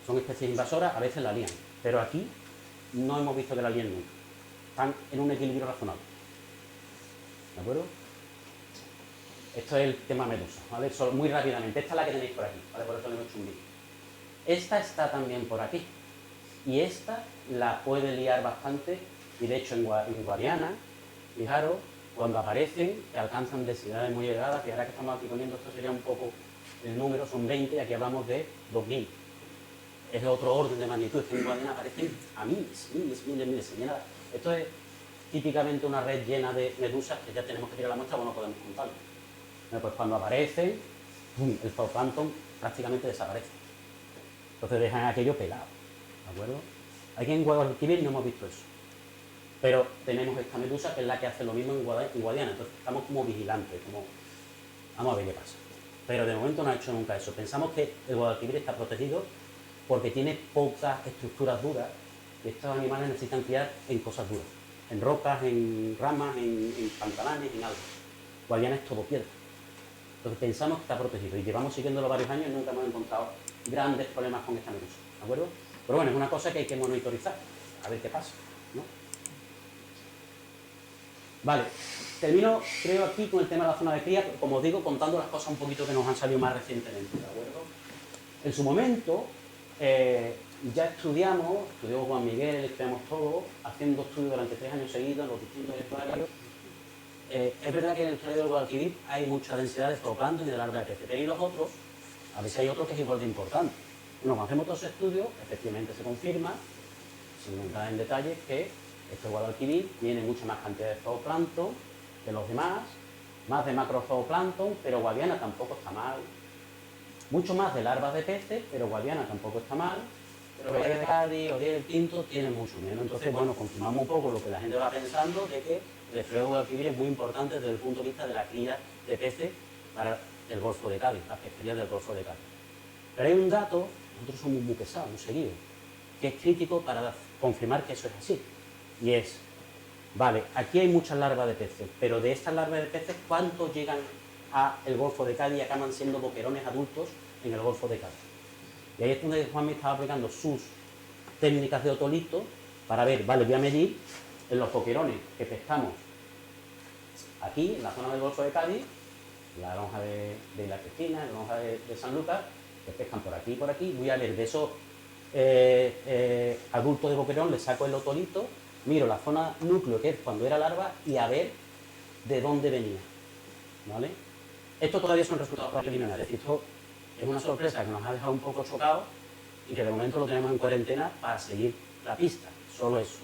son especies invasoras, a veces la lían. Pero aquí no hemos visto que la líen nunca. Están en un equilibrio razonable. ¿De acuerdo? Esto es el tema medusa, ¿vale? Muy rápidamente. Esta es la que tenéis por aquí, ¿vale? Por eso le hemos hecho un vídeo. Esta está también por aquí. Y esta la puede liar bastante. Y de hecho en Guadiana, fijaros, cuando aparecen, que alcanzan densidades muy elevadas, que ahora que estamos aquí poniendo, esto sería un poco el número, son 20, y aquí hablamos de 2000. Es de otro orden de magnitud, es que en Guadiana aparecen a miles. Esto es típicamente una red llena de medusas que ya tenemos que tirar la muestra, bueno, podemos contarlo. Pues cuando aparecen, el zooplancton prácticamente desaparece. Entonces dejan aquello pelado, ¿de acuerdo? Aquí en Guadalquivir no hemos visto eso. Pero tenemos esta medusa que es la que hace lo mismo en Guadiana, entonces estamos como vigilantes, como vamos a ver qué pasa. Pero de momento no ha hecho nunca eso. Pensamos que el Guadalquivir está protegido porque tiene pocas estructuras duras y estos animales necesitan criar en cosas duras, en rocas, en ramas, en pantalanes, en algo. Guadiana es todo piedra. Entonces pensamos que está protegido y llevamos siguiéndolo varios años y nunca hemos encontrado grandes problemas con esta medusa, ¿de acuerdo? Pero bueno, es una cosa que hay que monitorizar, a ver qué pasa, ¿no? Vale, termino, creo, aquí con el tema de la zona de cría, como os digo, contando las cosas un poquito que nos han salido más recientemente, ¿de acuerdo? En su momento, ya estudió Juan Miguel, estudiamos todos, haciendo estudios durante 3 años seguidos en los distintos estuarios. Es verdad que en el estuario del Guadalquivir hay mucha densidad de zooplancton y de larva de peces, pero y los otros, a ver si hay otro que es igual de importante. Bueno, cuando hacemos todos esos estudios, efectivamente se confirma, sin entrar en detalles, que este Guadalquivir tiene mucha más cantidad de zooplancton que los demás, más de macrozooplancton, pero Guadiana tampoco está mal. Mucho más de larvas de peces, pero Guadiana tampoco está mal. Pero Bahía de Cádiz o del Tinto tienen mucho menos. Entonces, bueno, confirmamos un poco lo que la gente va pensando de que el estuario del Guadalquivir es muy importante desde el punto de vista de la cría de peces para el Golfo de Cádiz, las pesquerías del Golfo de Cádiz. Pero hay un dato, nosotros somos muy pesados, muy seguidos, que es crítico para confirmar que eso es así. Y es, vale, aquí hay muchas larvas de peces, pero de estas larvas de peces, ¿cuántos llegan al Golfo de Cádiz y acaban siendo boquerones adultos en el Golfo de Cádiz? Y ahí es donde Juanmi estaba aplicando sus técnicas de otolito para ver, vale, voy a medir en los boquerones que pescamos aquí, en la zona del Golfo de Cádiz, la lonja de La Cristina, la lonja de San Lucas, que pescan por aquí y por aquí, voy a ver de esos adultos de boquerón, le saco el otolito, miro la zona núcleo, que es cuando era larva, y a ver de dónde venía, ¿vale? Esto todavía son resultados preliminares, esto es una sorpresa que nos ha dejado un poco chocados y que de momento lo tenemos en cuarentena para seguir la pista, solo eso.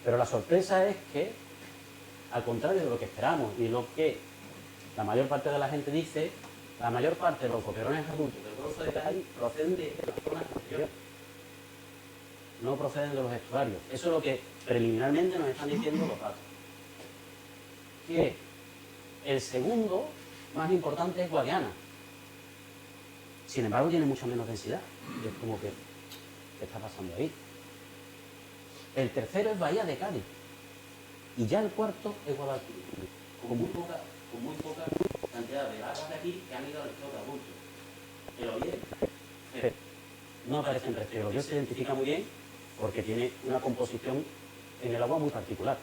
Pero la sorpresa es que, al contrario de lo que esperamos y lo que la mayor parte de la gente dice, la mayor parte de los boquerones adultos del Golfo de Cádiz proceden de la zona exterior, no proceden de los estuarios. Eso es lo que preliminarmente nos están diciendo los datos. Que el segundo más importante es Guadiana. Sin embargo, tiene mucha menos densidad. Y es como que, ¿qué está pasando ahí? El tercero es Bahía de Cádiz. Y ya el cuarto es Guadalquivir. Con muy poca cantidad de larvas de aquí que han ido al estado de adultos. El Oriel no aparece en rastro. El Oriel se identifica muy bien porque tiene una composición en el agua muy particular.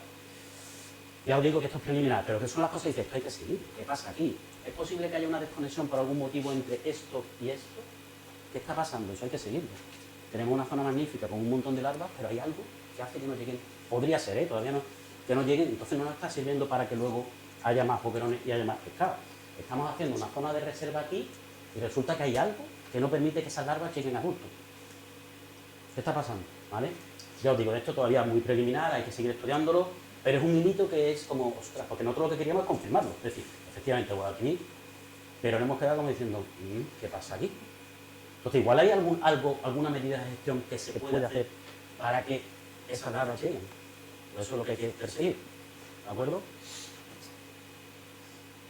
Ya os digo que esto es preliminar, pero que son las cosas que dices, esto hay que seguir. ¿Qué pasa aquí? ¿Es posible que haya una desconexión por algún motivo entre esto y esto? ¿Qué está pasando? Eso hay que seguirlo. Tenemos una zona magnífica con un montón de larvas, pero hay algo que hace que no lleguen. Podría ser, todavía no, que no lleguen, entonces no nos está sirviendo para que luego haya más boquerones y haya más pescado. Estamos haciendo una zona de reserva aquí y resulta que hay algo que no permite que esas larvas lleguen a adultos. ¿Qué está pasando? ¿Vale? Ya os digo, esto todavía es muy preliminar, hay que seguir estudiándolo, pero es un hilito que es como, ostras, porque nosotros lo que queríamos es confirmarlo. Es decir, efectivamente Guadalquivir, pero nos hemos quedado como diciendo, ¿qué pasa aquí? Entonces, igual hay alguna medida de gestión que se puede hacer para que esas larvas lleguen. Pues eso es lo que hay que perseguir. ¿De acuerdo?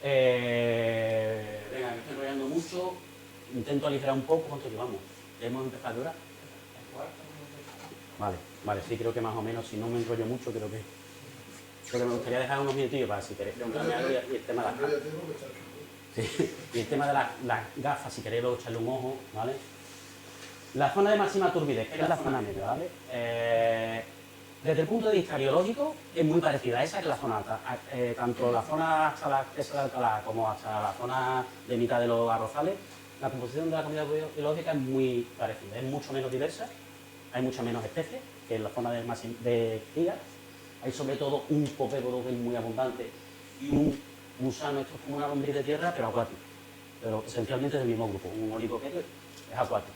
Venga, me estoy enrollando mucho. Intento aligerar un poco. ¿Cuánto llevamos? ¿Hemos empezado a llorar? Vale, sí, creo que más o menos, si no me enrollo mucho, creo que me gustaría dejar unos minutillos para si queréis preguntarme algo y el tema de las gafas. Sí, y el tema de las gafas, si queréis luego echarle un ojo, ¿vale? La zona de máxima turbidez, que es la zona media, ¿vale? Desde el punto de vista biológico es muy parecida a esa que la zona alta. Tanto la zona hasta la Presa de Alcalá como hasta la zona de mitad de los arrozales, la composición de la comunidad biológica es muy parecida, es mucho menos diversa, hay muchas menos especies que en la zona de cría. Hay sobre todo un copépodo que es muy abundante y un gusano, esto es como una lombriz de tierra, pero acuático. Pero esencialmente es del mismo grupo, un oligoqueto es acuático,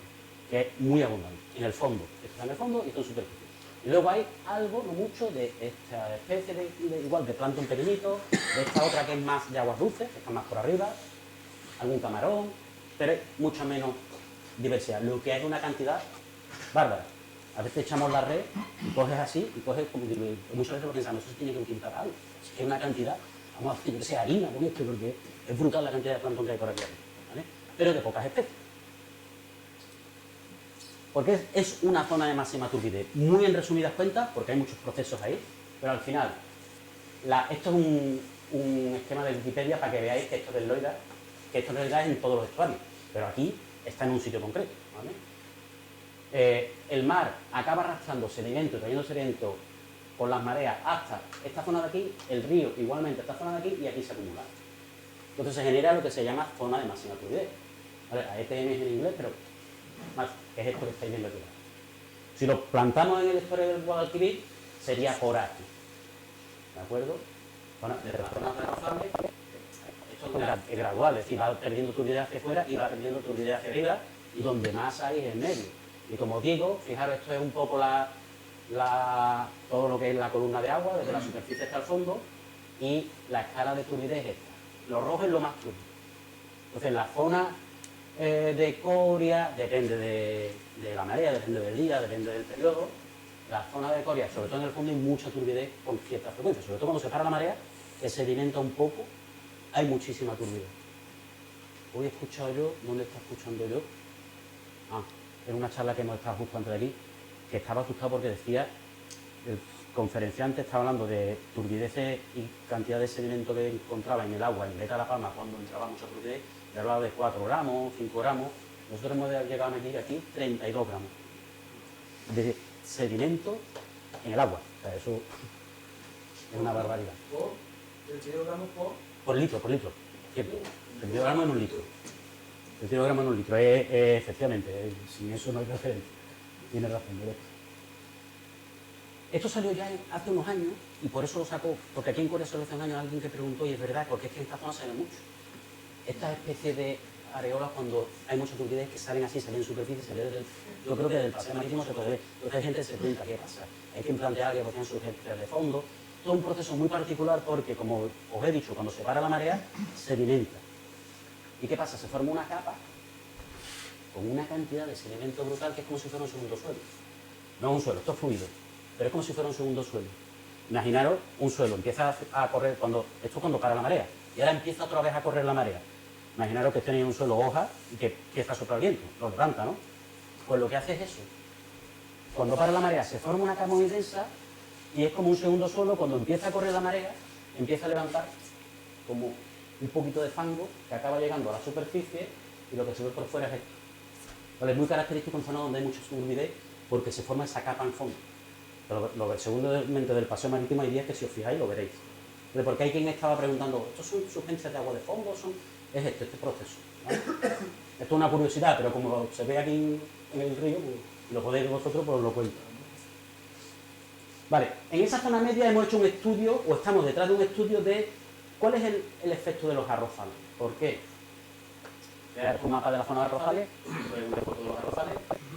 que es muy abundante. En el fondo, esto está en el fondo y esto en superficie. Y luego hay algo, no mucho, de esta especie igual de plancton pequeñito, de esta otra que es más de aguas dulces, que está más por arriba, algún camarón, pero hay mucha menos diversidad, lo que es una cantidad bárbara. A veces echamos la red y coges así, y coges como que muchas veces lo pensamos, eso se tiene que utilizar algo. Si hay una cantidad, vamos a hacer que sea harina con esto, porque es brutal la cantidad de plancton que hay por aquí arriba, ¿vale? Pero de pocas especies. Porque es una zona de máxima turbidez. Muy en resumidas cuentas, porque hay muchos procesos ahí, pero al final, esto es un esquema de Wikipedia para que veáis que esto del Loira, es en todos los estuarios, pero aquí está en un sitio concreto, ¿vale? El mar acaba arrastrando sedimento, trayendo sedimento con las mareas hasta esta zona de aquí, el río igualmente esta zona de aquí y aquí se acumula. Entonces se genera lo que se llama zona de máxima turbidez. ¿Vale? AETM es en inglés, pero más es esto que estáis viendo aquí. Si lo plantamos en el estuario del Guadalquivir, sería por aquí. ¿De acuerdo? Bueno, desde las zonas de arrozales, esto es gradual, es decir, va perdiendo turbidez hacia afuera y va perdiendo turbidez hacia arriba, y donde más hay es en medio. Y como digo, fijaros, esto es un poco todo lo que es la columna de agua, desde la superficie hasta el fondo, y la escala de turbidez es esta. Lo rojo es lo más turbio. Entonces, la zona de coria depende de la marea, depende del día, depende del periodo. La zona de coria, sobre todo en el fondo, hay mucha turbidez con cierta frecuencia. Sobre todo cuando se para la marea, que sedimenta un poco, hay muchísima turbidez. Hoy he escuchado yo, ¿dónde está escuchando yo? En una charla que hemos estado justo antes de aquí, que estaba asustado porque decía, el conferenciante estaba hablando de turbideces y cantidad de sedimento que encontraba en el agua, en Veta de la Palma, cuando entraba mucha turbidez, y hablaba de 4 gramos, 5 gramos. Nosotros hemos llegado a medir aquí 32 gramos de sedimento en el agua. O sea, eso es una barbaridad. ¿Por? ¿32 gramos por? Por litro. 32 gramos en un litro. 32 gramos en un litro. Efectivamente, sin eso no hay referencia. Tiene razón, ¿verdad? Esto salió ya hace unos años y por eso lo sacó, porque aquí en Corea solo hace un año alguien que preguntó, y es verdad, porque es que en esta zona se ve mucho. Estas especies de areolas, cuando hay mucha turbidez, que salen así, salen en superficie, yo creo que desde el paseo marítimo se puede ver. Entonces hay gente que se pregunta qué pasa. Hay que implantar algo que tiene surgencias de fondo. Todo un proceso muy particular porque, como os he dicho, cuando se para la marea, sedimenta. ¿Y qué pasa? Se forma una capa con una cantidad de sedimento brutal que es como si fuera un segundo suelo. No es un suelo, esto es fluido, pero es como si fuera un segundo suelo. Imaginaros un suelo, empieza a correr esto es cuando para la marea, y ahora empieza otra vez a correr la marea. Imaginaros que tenéis un suelo hoja y que empieza a soplar viento, lo levanta, ¿no? Pues lo que hace es eso. Cuando para la marea se forma una capa muy densa y es como un segundo suelo, cuando empieza a correr la marea, empieza a levantar como un poquito de fango que acaba llegando a la superficie y lo que se ve por fuera es esto. Vale, es muy característico en zonas donde hay mucha turbidez porque se forma esa capa en fondo. Pero seguramente del paseo marítimo hay días que si os fijáis lo veréis. Porque hay quien estaba preguntando, ¿estos son surgencias de agua de fondo? Es este proceso. ¿Vale? Esto es una curiosidad, pero como se ve aquí en el río, pues, lo podéis ver vosotros, pues os lo cuento. Vale, en esa zona media hemos hecho un estudio, o estamos detrás de un estudio de cuál es el efecto de los arrozales. ¿Por qué? Un mapa de la zona de arrozales,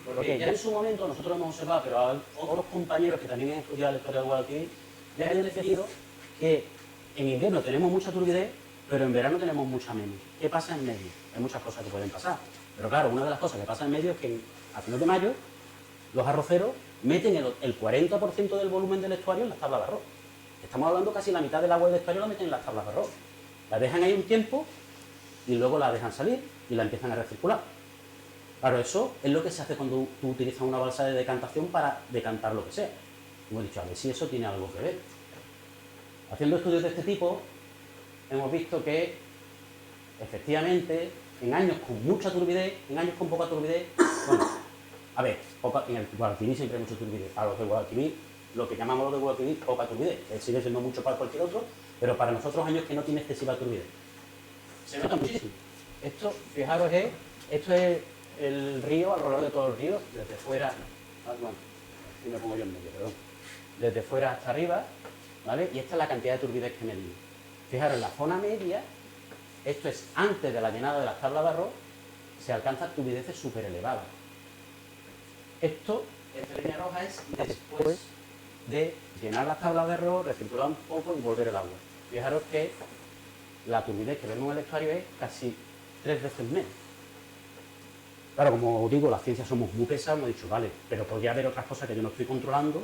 porque ya en su momento nosotros hemos observado, pero otros compañeros que también han estudiado la historia del Guadalquivir, ya han decidido que en invierno tenemos mucha turbidez, pero en verano tenemos mucha menos. ¿Qué pasa en medio? Hay muchas cosas que pueden pasar. Pero claro, una de las cosas que pasa en medio es que a finales de mayo los arroceros meten el 40% del volumen del estuario en las tablas de arroz. Estamos hablando casi la mitad del agua del estuario la meten en las tablas de arroz. La dejan ahí un tiempo y luego la dejan salir y la empiezan a recircular. Claro, eso es lo que se hace cuando tú utilizas una balsa de decantación para decantar lo que sea. Como he dicho, a ver si eso tiene algo que ver. Haciendo estudios de este tipo, hemos visto que, efectivamente, en años con mucha turbidez, en años con poca turbidez, bueno, a ver, en el Guadalquivir siempre hay mucha turbidez. Para los de Guadalquivir, lo que llamamos los de Guadalquivir, poca turbidez. Sigue siendo mucho para cualquier otro, pero para nosotros años que no tiene excesiva turbidez. Se nota muchísimo. Esto, fijaros, esto es el río, alrededor de todo el río, desde fuera, bueno, aquí me pongo yo en medio, perdón, desde fuera hasta arriba, ¿vale? Y esta es la cantidad de turbidez que medimos. Fijaros, en la zona media, esto es antes de la llenada de las tablas de arroz, se alcanzan turbideces súper elevadas. Esto, esta línea roja, es después de llenar las tablas de arroz, recircular un poco y volver el agua. Fijaros que la turbidez que vemos en el estuario es casi 3 veces menos. Claro, como os digo, las ciencias somos muy pesados, hemos dicho, vale, pero podría haber otras cosas que yo no estoy controlando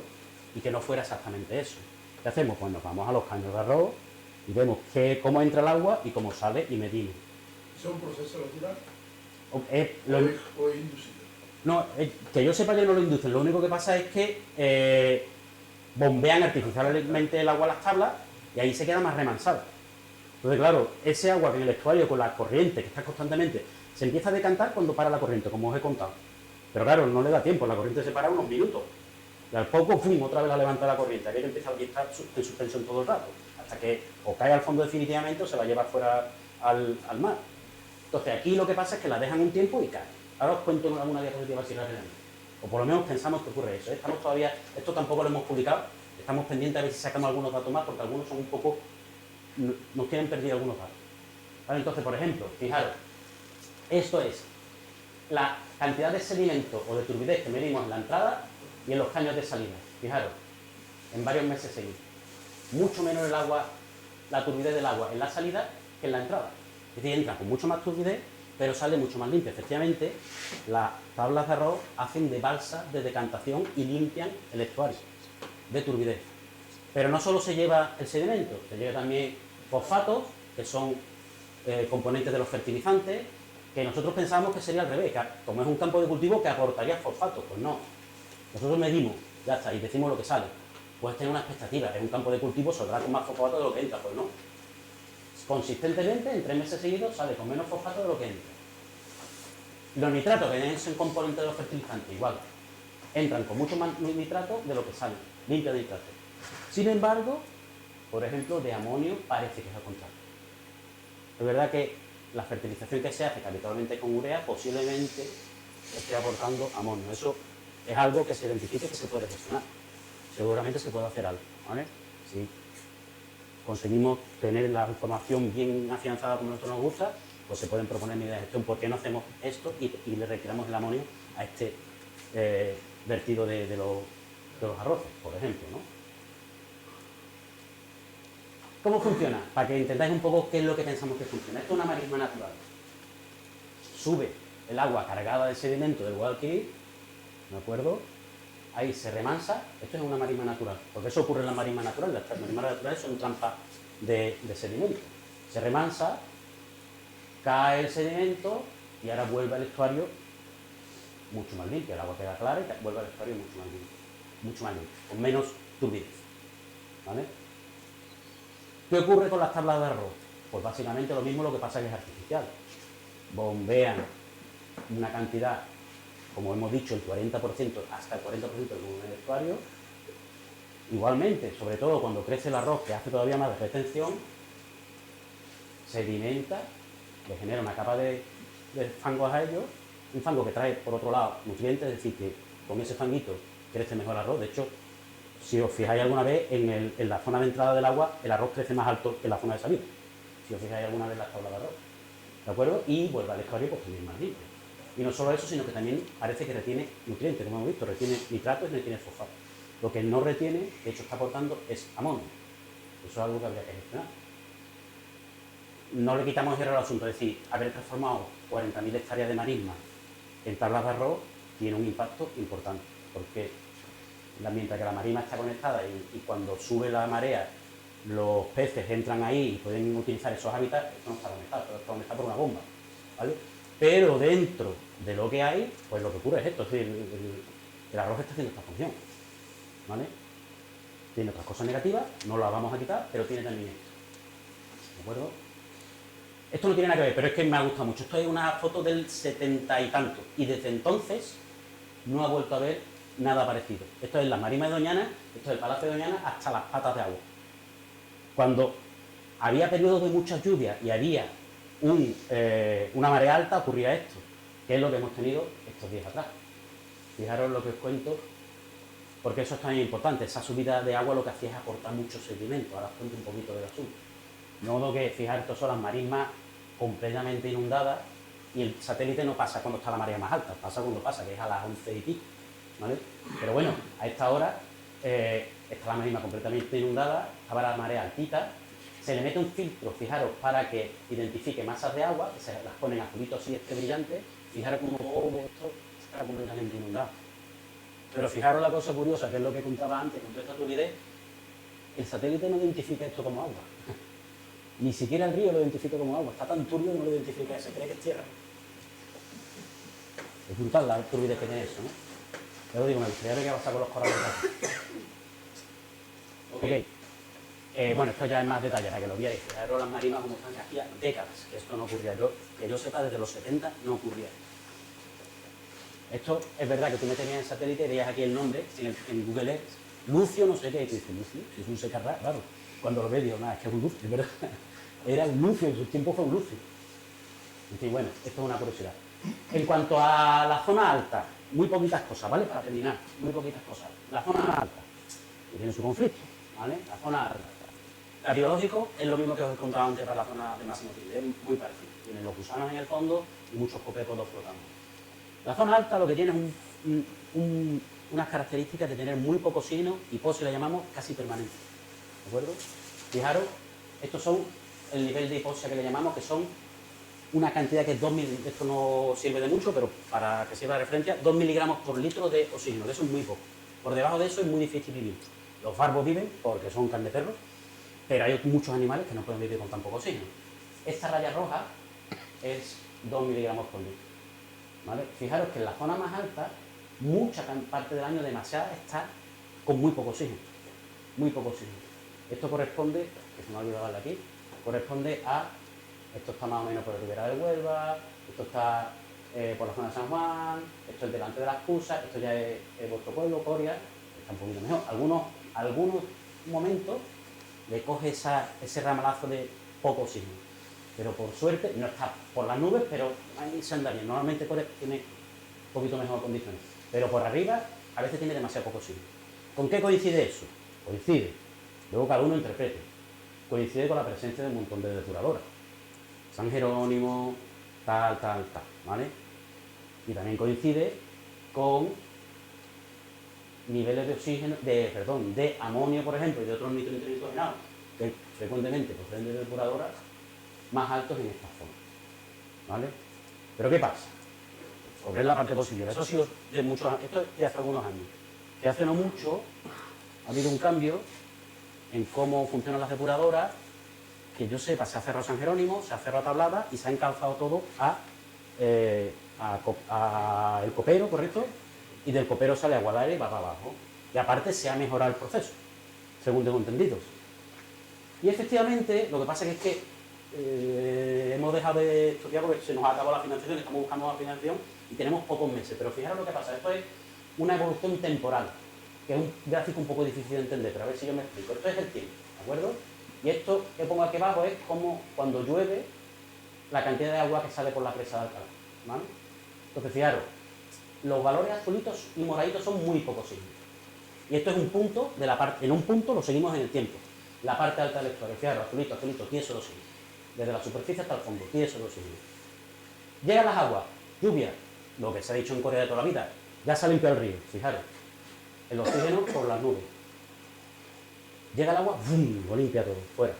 y que no fuera exactamente eso. ¿Qué hacemos? Pues nos vamos a los caños de arroz y vemos cómo entra el agua y cómo sale y medimos. ¿Es un proceso natural Es o inducido? No, que yo sepa que no lo inducen. Lo único que pasa es que bombean artificialmente el agua a las tablas y ahí se queda más remansada. Entonces, claro, ese agua que en el estuario con la corriente que está constantemente se empieza a decantar cuando para la corriente, como os he contado. Pero claro, no le da tiempo, la corriente se para unos minutos. Y al poco, ¡pum!, otra vez la levanta la corriente. Había que empezar a estar en suspensión todo el rato, hasta que o cae al fondo definitivamente o se la lleva fuera al mar. Entonces, aquí lo que pasa es que la dejan un tiempo y cae. Ahora os cuento alguna diapositiva así rápidamente. O por lo menos pensamos que ocurre eso. Estamos todavía, esto tampoco lo hemos publicado, estamos pendientes a ver si sacamos algunos datos más, porque algunos son un poco, nos tienen perdido algunos datos. ¿Vale? Entonces, por ejemplo, fijaros, esto es la cantidad de sedimento o de turbidez que medimos en la entrada y en los caños de salida. Fijaros, en varios meses seguidos. Mucho menos el agua, la turbidez del agua en la salida que en la entrada. Es decir, entra con mucho más turbidez, pero sale mucho más limpio. Efectivamente, las tablas de arroz hacen de balsa de decantación y limpian el estuario de turbidez. Pero no solo se lleva el sedimento, se lleva también fosfatos, que son componentes de los fertilizantes, que nosotros pensamos que sería al revés, que como es un campo de cultivo que aportaría fosfatos. Pues no. Nosotros medimos, ya está, y decimos lo que sale. Puedes tener una expectativa, es un campo de cultivo, saldrá con más fosfato de lo que entra, pues no. Consistentemente, en 3 meses seguidos, sale con menos fosfato de lo que entra. Los nitratos, que son componentes de los fertilizantes, igual. Entran con mucho más nitrato de lo que salen, limpia de nitrato. Sin embargo, por ejemplo, de amonio parece que es al contrario. Es verdad que la fertilización que se hace habitualmente con urea posiblemente esté aportando amonio. Eso es algo que se identifique que se puede gestionar. Seguramente se puede hacer algo, ¿vale? Si conseguimos tener la información bien afianzada como nosotros nos gusta, pues se pueden proponer medidas de gestión. ¿Por qué no hacemos esto y le retiramos el amonio a este vertido de los arroces, por ejemplo, ¿no? ¿Cómo funciona? Para que entendáis un poco qué es lo que pensamos que funciona. Esto es una marisma natural. Sube el agua cargada de sedimento del Guadalquivir, ¿de acuerdo? Ahí se remansa. Esto es una marisma natural, porque eso ocurre en la marisma natural. Las marismas naturales son trampas de sedimento. Se remansa, cae el sedimento y ahora vuelve al estuario mucho más limpio. El agua queda clara y vuelve al estuario mucho más limpio, con menos turbidez, ¿vale? ¿Qué ocurre con las tablas de arroz? Pues básicamente lo mismo, lo que pasa que es artificial. Bombean una cantidad, como hemos dicho, el 40%, hasta el 40% del volumen del estuario. Igualmente, sobre todo cuando crece el arroz, que hace todavía más de retención, sedimenta, le genera una capa de fangos a ellos, un fango que trae, por otro lado, nutrientes, es decir, que con ese fanguito crece mejor el arroz. De hecho, si os fijáis alguna vez, en la zona de entrada del agua, el arroz crece más alto que en la zona de salida. Si os fijáis alguna vez en las tablas de arroz. ¿De acuerdo? Y vuelve al estuario pues también más limpio. Y no solo eso, sino que también parece que retiene nutrientes, como hemos visto, retiene nitratos y retiene fosfato. Lo que no retiene, de hecho está aportando, es amonio. Eso es algo que habría que gestionar. No le quitamos hierro al asunto, es decir, haber transformado 40.000 hectáreas de marisma en tablas de arroz tiene un impacto importante, porque mientras que la marisma está conectada y cuando sube la marea los peces entran ahí y pueden utilizar esos hábitats, esto no está conectado, está conectado por una bomba, ¿vale? Pero dentro de lo que hay, pues lo que ocurre es esto, es decir, el arroz está haciendo esta función, ¿vale? Tiene otras cosas negativas, no las vamos a quitar, pero tiene también esto, ¿de acuerdo? Esto no tiene nada que ver, pero es que me ha gustado mucho. Esto es una foto del 70 y tanto, y desde entonces no ha vuelto a ver nada parecido. Esto es la marisma de Doñana, esto es el Palacio de Doñana, hasta las patas de agua. Cuando había periodos de muchas lluvias y había una marea alta, ocurría esto, que es lo que hemos tenido estos días atrás. Fijaros lo que os cuento, porque eso es también importante. Esa subida de agua lo que hacía es aportar mucho sedimento. Ahora os cuento un poquito del asunto. De modo que, fijaros, estas son las marismas completamente inundadas y el satélite no pasa cuando está la marea más alta, pasa cuando pasa, que es a las 11 y pico, ¿vale? Pero bueno, a esta hora está la marisma completamente inundada, estaba la marea altita, se le mete un filtro, fijaros, para que identifique masas de agua, que se las ponen azulitos así, brillante, fijaros cómo todo esto está completamente inundado. Pero fijaros la cosa curiosa, que es lo que contaba antes, con toda esta turbidez, el satélite no identifica esto como agua. Ni siquiera el río lo identifica como agua, está tan turbio que no lo identifica, se cree que es tierra. Es brutal la turbidez que tiene eso, ¿no? Pero digo, me gustaría ver qué pasa con los corales. Ok. Bueno, esto ya es más detalle, para que lo veáis. Fijaros las marimas como están hacía décadas, que esto no ocurría. Que yo sepa, desde los 70 no ocurría. Esto es verdad que tú me tenías en satélite y veías aquí el nombre, en Google Earth, Lucio no sé qué, y tú dices, Lucio, si es un secarra, claro. Cuando lo ves digo, nada, es que es un Lucio, es verdad. Era un Lucio, en su tiempo fue un Lucio. En fin, bueno, esto es una curiosidad. En cuanto a la zona alta, muy poquitas cosas, ¿vale? Para terminar, muy poquitas cosas. La zona alta, que tiene su conflicto, ¿vale? La zona alta. La biológico es lo mismo que os he contado antes para la zona de máximo tilde, es muy parecido. Tienen los gusanos en el fondo y muchos copépodos flotando. La zona alta lo que tiene es unas características de tener muy poco oxígeno y hipoxia la llamamos casi permanente. ¿De acuerdo? Fijaros, estos son el nivel de hipoxia que le llamamos, que son una cantidad que es 2 miligramos, esto no sirve de mucho, pero para que sirva de referencia, 2 miligramos por litro de oxígeno, que eso es muy poco. Por debajo de eso es muy difícil vivir. Los barbos viven porque son carnívoros, pero hay muchos animales que no pueden vivir con tan poco oxígeno. Esta raya roja es 2 miligramos por litro. ¿Vale? Fijaros que en la zona más alta, mucha parte del año demasiada está con muy poco oxígeno. Muy poco oxígeno. Esto corresponde, que se me ha olvidado darle aquí, corresponde a, esto está más o menos por la ribera del Huelva, esto está por la zona de San Juan, esto es delante de las Cusas, esto ya es vuestro pueblo, Coria, está un poquito mejor. Algunos momentos le coge ese ramalazo de poco oxígeno. Pero por suerte, no está por las nubes, pero ahí se anda bien. Normalmente Corea tiene un poquito mejor condiciones. Pero por arriba, a veces tiene demasiado poco oxígeno. ¿Con qué coincide eso? Coincide. Luego cada uno interprete. Coincide con la presencia de un montón de depuradoras. San Jerónimo, tal, ¿vale? Y también coincide con niveles de oxígeno, de amonio, por ejemplo, y de otros nitrogenados, que frecuentemente proceden de depuradoras, más altos en esta zona, ¿vale? Pero ¿qué pasa? Sobre la parte positiva. Eso ha sido de muchos años, esto es de hace algunos años. Que hace no mucho ha habido un cambio en cómo funcionan las depuradoras, que yo sepa, se ha cerrado San Jerónimo, se ha cerrado Tablada y se ha encalzado todo a el copero, ¿correcto? Y del copero sale agua al aire y va para abajo. Y aparte se ha mejorado el proceso, según tengo entendido. Y efectivamente, lo que pasa es que hemos dejado de estudiar porque se nos ha acabado la financiación, estamos buscando la financiación y tenemos pocos meses. Pero fijaros lo que pasa, esto es una evolución temporal, que es un gráfico un poco difícil de entender, pero a ver si yo me explico. Esto es el tiempo, ¿de acuerdo? Y esto que pongo aquí abajo es como cuando llueve la cantidad de agua que sale por la presa de Alcalá, ¿vale? Entonces, fijaros, los valores azulitos y moraditos son muy pocos signos. Y esto es un punto de la parte, en un punto lo seguimos en el tiempo. La parte alta del estuario, fijaros, azulito, tieso de oxígeno. Desde la superficie hasta el fondo, tieso de oxígeno. Llegan las aguas, lluvia, lo que se ha dicho en Corea de toda la vida, ya se ha limpiado el río, fijaros. El oxígeno por las nubes. Llega el agua, ¡bum!, lo limpia todo, fuera.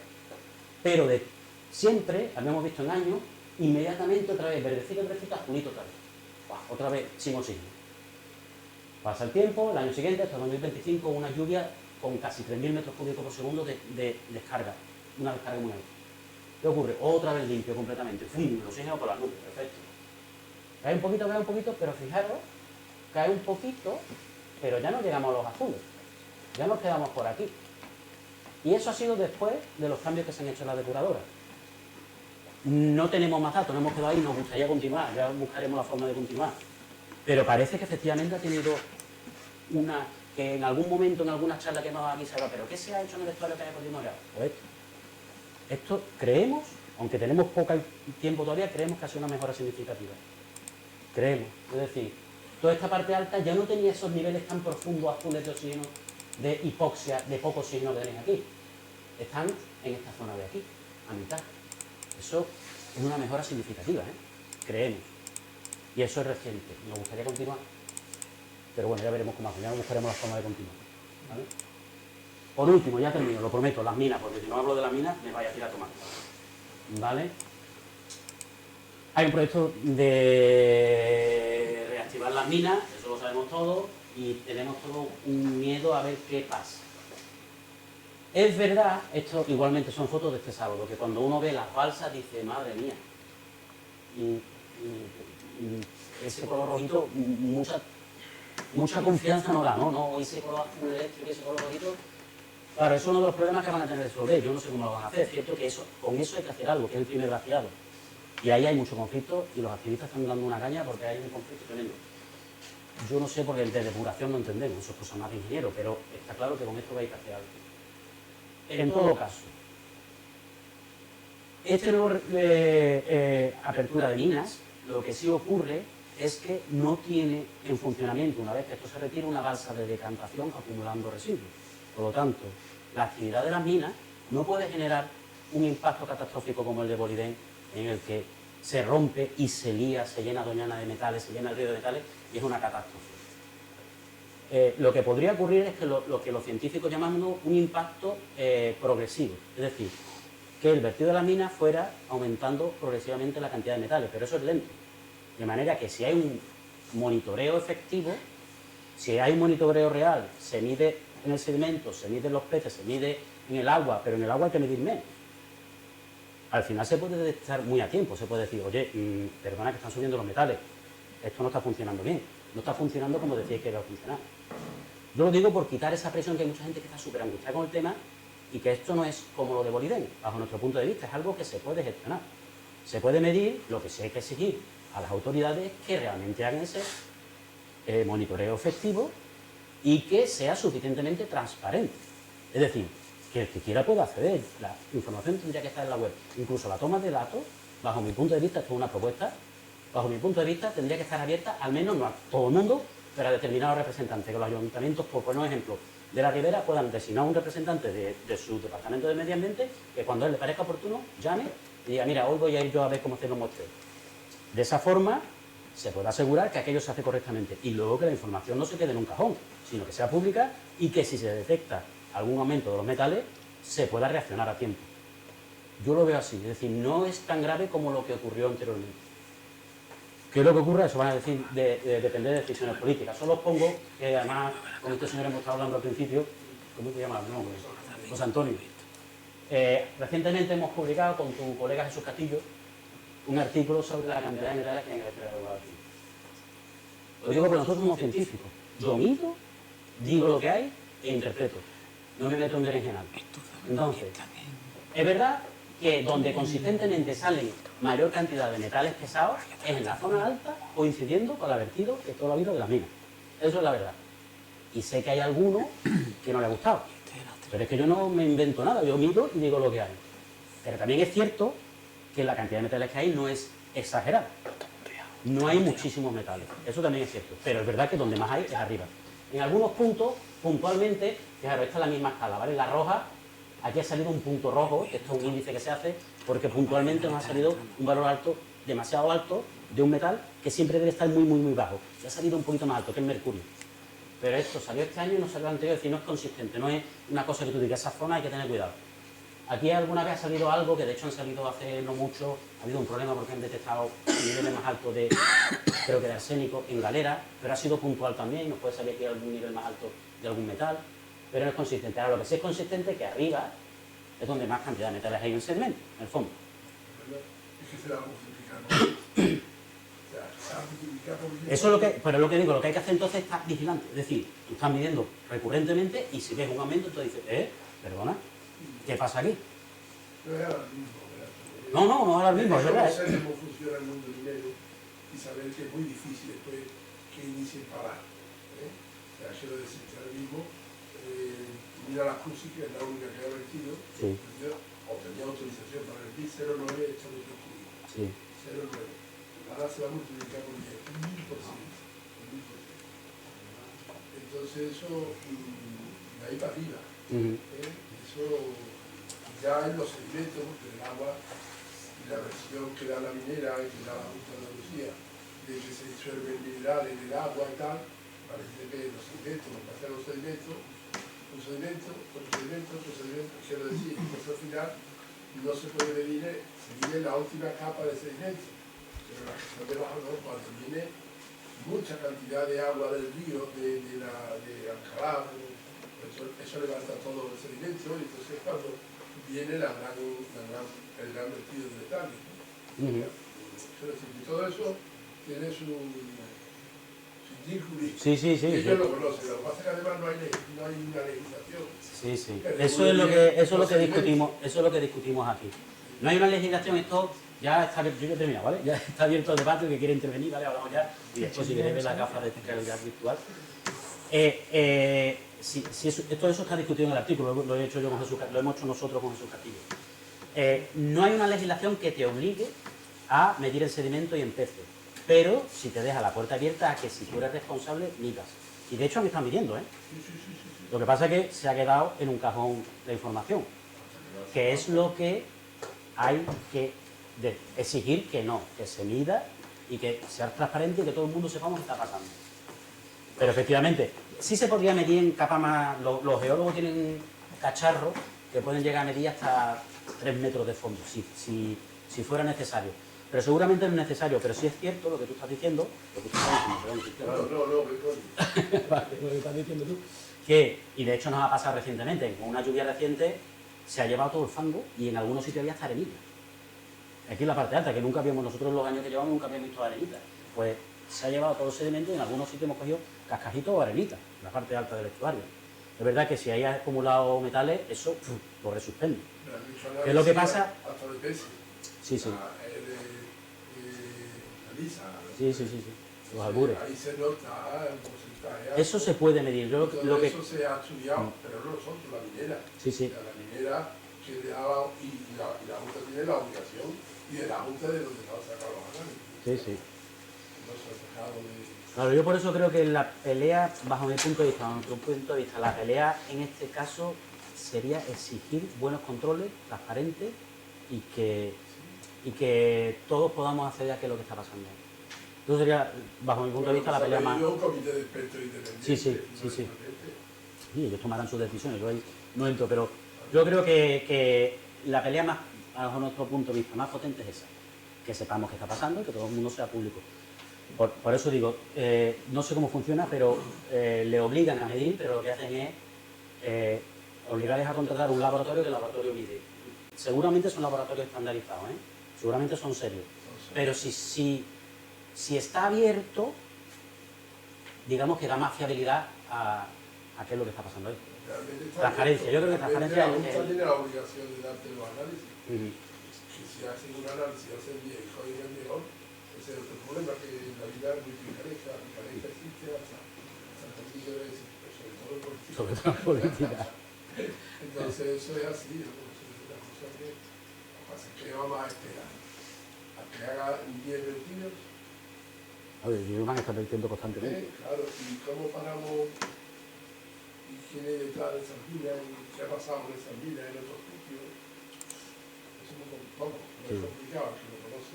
Pero de siempre, habíamos visto en años, inmediatamente otra vez, verdecito, azulito otra vez. ¡Buah! Otra vez sin oxígeno. Pasa el tiempo, el año siguiente, hasta 2025, una lluvia con casi 3.000 metros cúbicos por segundo de descarga. Una descarga muy alta. ¿Qué ocurre? Otra vez limpio completamente. ¡Fum! El oxígeno por las nubes, perfecto. Cae un poquito, pero fijaros, cae un poquito, pero ya no llegamos a los azules. Ya nos quedamos por aquí. Y eso ha sido después de los cambios que se han hecho en la depuradora. No tenemos más datos, no hemos quedado ahí, nos gustaría continuar, ya buscaremos la forma de continuar. Pero parece que efectivamente ha tenido que en algún momento, en alguna charla que hemos aquí se habla, ¿pero qué se ha hecho en el estuario que haya continuado? Pues esto creemos, aunque tenemos poco tiempo todavía, creemos que ha sido una mejora significativa. Creemos, es decir, toda esta parte alta ya no tenía esos niveles tan profundos azules de oxígeno, de hipoxia, de poco oxígeno que tenéis aquí. Están en esta zona de aquí, a mitad. Eso es una mejora significativa, creemos. Y eso es reciente. Nos gustaría continuar, pero bueno, ya veremos cómo hacer, ya buscaremos la forma de continuar, ¿vale? Por último, ya termino, lo prometo, las minas, porque si no hablo de las minas, me vaya a tirar a tomar. ¿Vale? Hay un proyecto de reactivar las minas, eso lo sabemos todos, y tenemos todo un miedo a ver qué pasa. Es verdad, esto igualmente son fotos de este sábado, que cuando uno ve las balsas dice, madre mía, ese color rojito mucha confianza no da, ¿no? No, ese color azul eléctrico, ese color rojito. Claro, eso es uno de los problemas que van a tener de resolver. Yo no sé cómo lo van a hacer. Es cierto que con eso hay que hacer algo, que es el primer glaciado. Y ahí hay mucho conflicto y los activistas están dando una caña porque hay un conflicto tremendo. Yo no sé, porque de depuración no entendemos, eso es cosa más de ingeniero, pero está claro que con esto hay que hacer algo. En todo caso, esta nueva apertura de minas, lo que sí ocurre es que no tiene en funcionamiento, una vez que esto se retira, una balsa de decantación acumulando residuos. Por lo tanto, la actividad de las minas no puede generar un impacto catastrófico como el de Bolidén, en el que se rompe y se lía, se llena Doñana de metales, se llena el río de metales, y es una catástrofe. Lo que podría ocurrir es que lo que los científicos llamamos un impacto progresivo, es decir, que el vertido de la mina fuera aumentando progresivamente la cantidad de metales, pero eso es lento. De manera que si hay un monitoreo efectivo, si hay un monitoreo real, se mide en el sedimento, se mide en los peces, se mide en el agua, pero en el agua hay que medir menos. Al final se puede detectar muy a tiempo, se puede decir, oye, perdona que están subiendo los metales, esto no está funcionando bien, no está funcionando como decíais que iba a funcionar. Yo lo digo por quitar esa presión, que hay mucha gente que está súper angustiada con el tema y que esto no es como lo de Bolidén, bajo nuestro punto de vista, es algo que se puede gestionar. Se puede medir, lo que sí hay que exigir a las autoridades que realmente hagan ese monitoreo efectivo y que sea suficientemente transparente. Es decir, que el que quiera pueda acceder. La información tendría que estar en la web. Incluso la toma de datos, bajo mi punto de vista, esto es una propuesta, bajo mi punto de vista tendría que estar abierta, al menos no a todo el mundo, pero a determinados representantes. Que los ayuntamientos, por poner un ejemplo, de la Ribera puedan designar un representante de su departamento de medio ambiente que cuando a él le parezca oportuno llame y diga, mira, hoy voy a ir yo a ver cómo hacer los muestreos. De esa forma se puede asegurar que aquello se hace correctamente y luego que la información no se quede en un cajón, sino que sea pública y que si se detecta algún aumento de los metales se pueda reaccionar a tiempo. Yo lo veo así, es decir, no es tan grave como lo que ocurrió anteriormente. ¿Qué es lo que ocurre? Eso van a decir, depender de decisiones políticas. Solo os pongo, que además con este señor hemos estado hablando al principio, ¿cómo te llamas? No, José Antonio. Recientemente hemos publicado con tu colega Jesús Castillo un artículo sobre la cantidad de metales que hay en el extractor. Lo digo porque nosotros somos científicos. Yo mido, digo lo que hay e interpreto. No me meto en berenjenal. Entonces, es verdad que donde consistentemente salen mayor cantidad de metales pesados es en la zona alta, coincidiendo con el vertido que todo lo ha habido de las minas. Eso es la verdad. Y sé que hay alguno que no le ha gustado. Pero es que yo no me invento nada, yo mido y digo lo que hay. Pero también es cierto que la cantidad de metales que hay no es exagerada. No hay muchísimos metales, eso también es cierto. Pero es verdad que donde más hay es arriba. En algunos puntos, puntualmente, fijaros, esta es la misma escala, ¿vale? La roja, aquí ha salido un punto rojo, esto es un índice que se hace, porque puntualmente nos ha salido un valor alto, demasiado alto, de un metal que siempre debe estar muy, muy, muy bajo. Y ha salido un poquito más alto, que es mercurio. Pero esto salió este año y no salió el anterior, es decir, no es consistente, no es una cosa que tú digas, esa zona hay que tener cuidado. Aquí alguna vez ha salido algo, que de hecho han salido hace no mucho, ha habido un problema porque han detectado niveles más altos de, creo que de arsénico en Galera, pero ha sido puntual también, nos puede salir aquí algún nivel más alto de algún metal, pero no es consistente. Ahora, lo que sí es consistente es que arriba es donde más cantidad de metales hay en el segmento, en el fondo. Es que se va a multiplicar, ¿no? O sea, se va a multiplicar porque... Eso es lo que, pero es lo que digo, lo que hay que hacer entonces es estar vigilante, es decir, tú estás midiendo recurrentemente y si ves un aumento, entonces dices, perdona, ¿qué pasa aquí? No es ahora mismo, ¿verdad? No es ahora mismo, es verdad. Conocer cómo funciona el mundo minero y saber que es muy difícil después que inicien parar. O sea, quiero decir que ahora mismo, mira la CUSI, que es la única que ha vertido, Sí. o tenía autorización para vertir 0,9 hectómetros cúbicos. Sí. 0,9. Ahora se va a multiplicar por 10, 1000%. Entonces eso, de ahí para arriba. Eso ya en los sedimentos, porque el agua y la versión que da la minera y que da la Junta de Andalucía, de que se disuelven minerales en el agua y tal, parece que los sedimentos, lo que hacen los sedimentos, un sedimento, otro sedimento, otro sedimento, quiero decir, entonces al final no se puede medir, se mide la última capa de sedimento, pero la que está debajo no, cuando viene mucha cantidad de agua del río, de Alcalá, eso levanta todo el sedimento y entonces cuando viene el gran vertido de metales. ¿No? Quiero decir, que todo eso tiene su círculo. Sí, sí, sí. Y ellos lo conocen. Lo que pasa es que además no hay una legislación. Sí, sí. Pero Eso es lo muy que, bien, eso es lo que procedimiento. discutimos, eso es lo que discutimos aquí. No hay una legislación, esto ya está, yo ya he terminado, ¿vale? Ya está abierto el debate, el que quiere intervenir, ¿vale? Hablamos ya, y después si queréis ver las gafas de realidad virtual. Todo eso está discutido en el artículo, lo he hecho yo con Jesús, lo hemos hecho nosotros con Jesús Castillo. No hay una legislación que te obligue a medir el sedimento y en peces, pero si te deja la puerta abierta a que si tú eres responsable, midas. Y de hecho han estado midiendo, ¿eh? Lo que pasa es que se ha quedado en un cajón de información, que es lo que hay que exigir que no, que se mida y que sea transparente y que todo el mundo sepamos qué está pasando. Pero efectivamente, sí se podría medir en capa más. Los geólogos tienen cacharros que pueden llegar a medir hasta 3 metros de fondo, si fuera necesario. Pero seguramente no es necesario, pero sí es cierto lo que tú estás diciendo, lo que tú estás diciendo, No, vale, lo que estás diciendo tú, que, y de hecho nos ha pasado recientemente, con una lluvia reciente se ha llevado todo el fango y en algunos sitios había hasta arenita. Aquí en la parte alta, que nunca habíamos, nosotros los años que llevamos nunca habíamos visto arenita. Pues se ha llevado todo el sedimento y en algunos sitios hemos cogido cascajitos o arenita, en la parte alta del estuario. Es verdad que si hay acumulado metales, eso lo resuspende. ¿Qué es lo que pasa? Hasta de peces. Sí, sí. Lisa. Sí, sí, sí, sí. Los albures. Ahí se nota el porcentaje. Eso se puede medir. Yo lo que... Eso se ha estudiado, pero no nosotros, la minera. Sí, sí. La minera que le daba, y la Junta tiene la obligación, y de la Junta de donde están sacados los análisis. Sí, sí. No se ha sacado de... Claro, yo por eso creo que la pelea, bajo mi punto de vista, bajo nuestro punto de vista, la pelea en este caso sería exigir buenos controles, transparentes, y que todos podamos acceder a qué es lo que está pasando. Eso sería, bajo mi punto de vista, la pelea más... un comité de expertos independientes. Sí, sí, sí, sí. Sí, ellos tomarán sus decisiones, yo ahí no entro, pero yo creo que la pelea más, bajo nuestro punto de vista, más potente es esa. Que sepamos qué está pasando y que todo el mundo sea público. Por eso digo, no sé cómo funciona, pero le obligan a medir, pero lo que hacen es obligarles a contratar un laboratorio que el laboratorio mide. Seguramente son laboratorios estandarizados, ¿eh? Seguramente son serios. Pero si está abierto, digamos que da más fiabilidad a qué es lo que está pasando ahí. Transparencia, yo creo que transparencia es... La Junta tiene la obligación de darte los análisis. Y si hacen un análisis, hacen bien y cogen el mejor, ese es otro problema, que en la vida es muy picaresca. La picaresca existe hasta el poquillo de veces, sobre todo en política. Sobre todo en política. Entonces eso es así, ¿no? Eso es una cosa que... Lo que pasa es que vamos a esperar a que haga 10 vertidos. A ver, yo me han estado vertiendo constantemente. Claro, y cómo paramos y quién hay detrás de esas minas y qué ha pasado con esas minas en otros sitios. Eso es muy complicado, que lo conoce.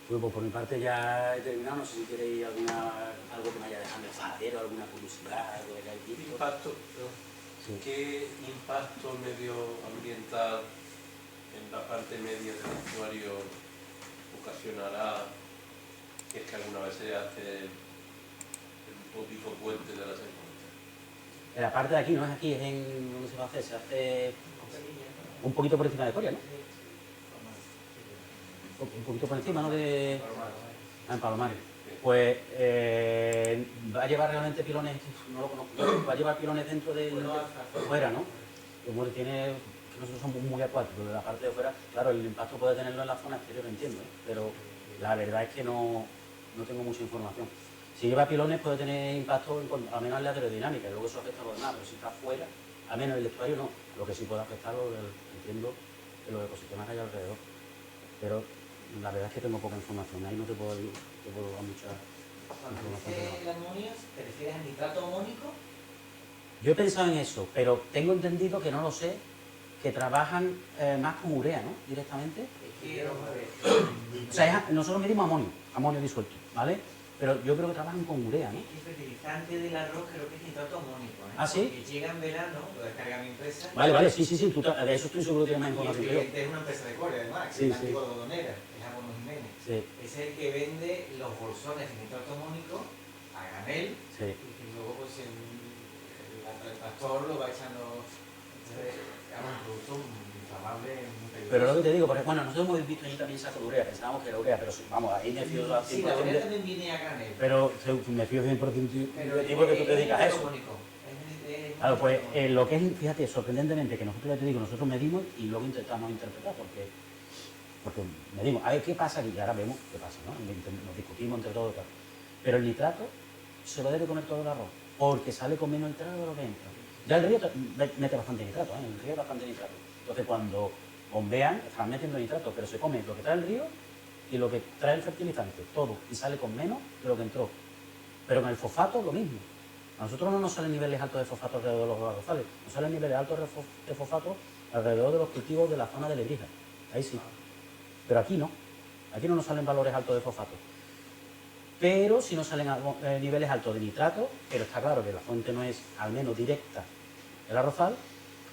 Bueno, pues por mi parte ya he terminado, no sé si queréis algo que me haya dejado en el tintero, alguna curiosidad, algo que hayáis visto. ¿Qué impacto medioambiental en la parte media del estuario ocasionará que es que alguna vez se hace el típico puente de las encuestas? En la parte de aquí, no es aquí, es en... ¿Dónde se va a hacer? Se hace un poquito por encima de Coria, ¿no? Un poquito por encima, ¿no? En Palomares. Pues va a llevar realmente pilones, no lo conozco, va a llevar pilones dentro de fuera, ¿no? Como tiene, que nosotros somos muy acuáticos, de la parte de fuera, claro, el impacto puede tenerlo en la zona exterior, entiendo, ¿eh? Pero la verdad es que no tengo mucha información. Si lleva pilones puede tener impacto, al menos en la aerodinámica, y luego eso afecta a lo demás, pero si está fuera, al menos el estuario no, lo que sí puede afectar, entiendo, de los ecosistemas que hay alrededor. Pero la verdad es que tengo poca información, ahí no te puedo dar mucha información. ¿El amonio te refieres a nitrato amónico? Yo he pensado en eso, pero tengo entendido que no lo sé, que trabajan más con urea, ¿no? Directamente. O sea, nosotros medimos amonio disuelto, ¿vale? Pero yo creo que trabajan con urea, ¿no? El fertilizante del arroz creo que es nitrato amónico, ¿eh? ¿Ah, sí? Porque llega en verano, lo descarga mi empresa. Vale, sí, de eso estoy seguro que tienes más información Y que yo. el cliente es una empresa de Corea, además, que Sí, es la sí. antigua algodonera, es Abono Jiménez. Sí, Es el que vende los bolsones de nitrato amónico a granel sí. y que luego pues el pastor lo va echando. Entonces, es un producto inflamable es muy peligroso. Pero lo que te digo, porque bueno, nosotros hemos visto allí también saco de urea, pensábamos que era urea, pero sí, vamos, ahí me fío al 100%. Sí, la urea también viene a granel. Pero me fío 100% de ti porque tú te dedicas a eso. Claro, pues lo que es, fíjate, sorprendentemente, que nosotros, ya te digo, nosotros medimos y luego intentamos interpretar, porque medimos, a ver qué pasa aquí, y ahora vemos qué pasa, ¿no? Nos discutimos entre todos, tal. Pero el nitrato se lo debe comer todo el arroz, porque sale con menos nitrato de lo que entra. Ya el río mete bastante nitrato, ¿eh? El río es bastante nitrato. Entonces cuando bombean, están metiendo nitrato, pero se come lo que trae el río y lo que trae el fertilizante, todo, y sale con menos de lo que entró. Pero con el fosfato lo mismo. A nosotros no nos salen niveles altos de fosfato alrededor de los arrozales, nos salen niveles altos de fosfato alrededor de los cultivos de la zona de Lebrija. Ahí sí. Pero aquí no nos salen valores altos de fosfato. Pero sí nos salen niveles altos de nitrato, pero está claro que la fuente no es al menos directa el arrozal,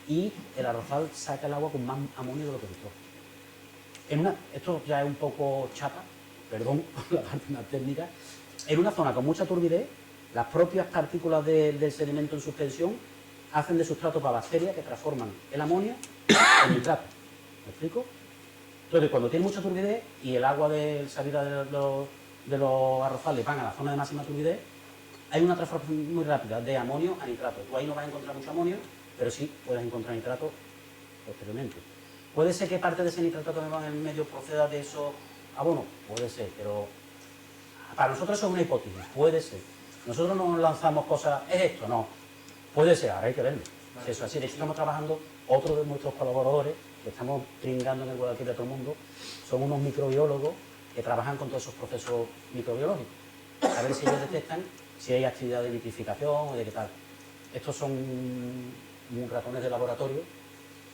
y el arrozal saca el agua con más amonio de lo que entró. Esto ya es un poco chapa, perdón por la parte más técnica, en una zona con mucha turbidez, las propias partículas del sedimento en suspensión hacen de sustrato para bacterias que transforman el amonio en nitrato. ¿Me explico? Entonces, cuando tiene mucha turbidez y el agua de salida de los arrozales van a la zona de máxima turbidez, hay una transformación muy rápida de amonio a nitrato. Tú ahí no vas a encontrar mucho amonio, pero sí puedes encontrar nitrato posteriormente. ¿Puede ser que parte de ese nitrato que me va en el medio proceda de esos abonos? Puede ser, pero para nosotros eso es una hipótesis, puede ser. Nosotros no lanzamos cosas, ¿es esto? No. Puede ser, ahora hay que verlo. Si eso es así, de hecho estamos trabajando, otro de nuestros colaboradores, que estamos tringando en el Guadalquivir de todo el mundo, son unos microbiólogos que trabajan con todos esos procesos microbiológicos. A ver si ellos detectan si hay actividad de nitrificación o de qué tal. Estos son ratones de laboratorio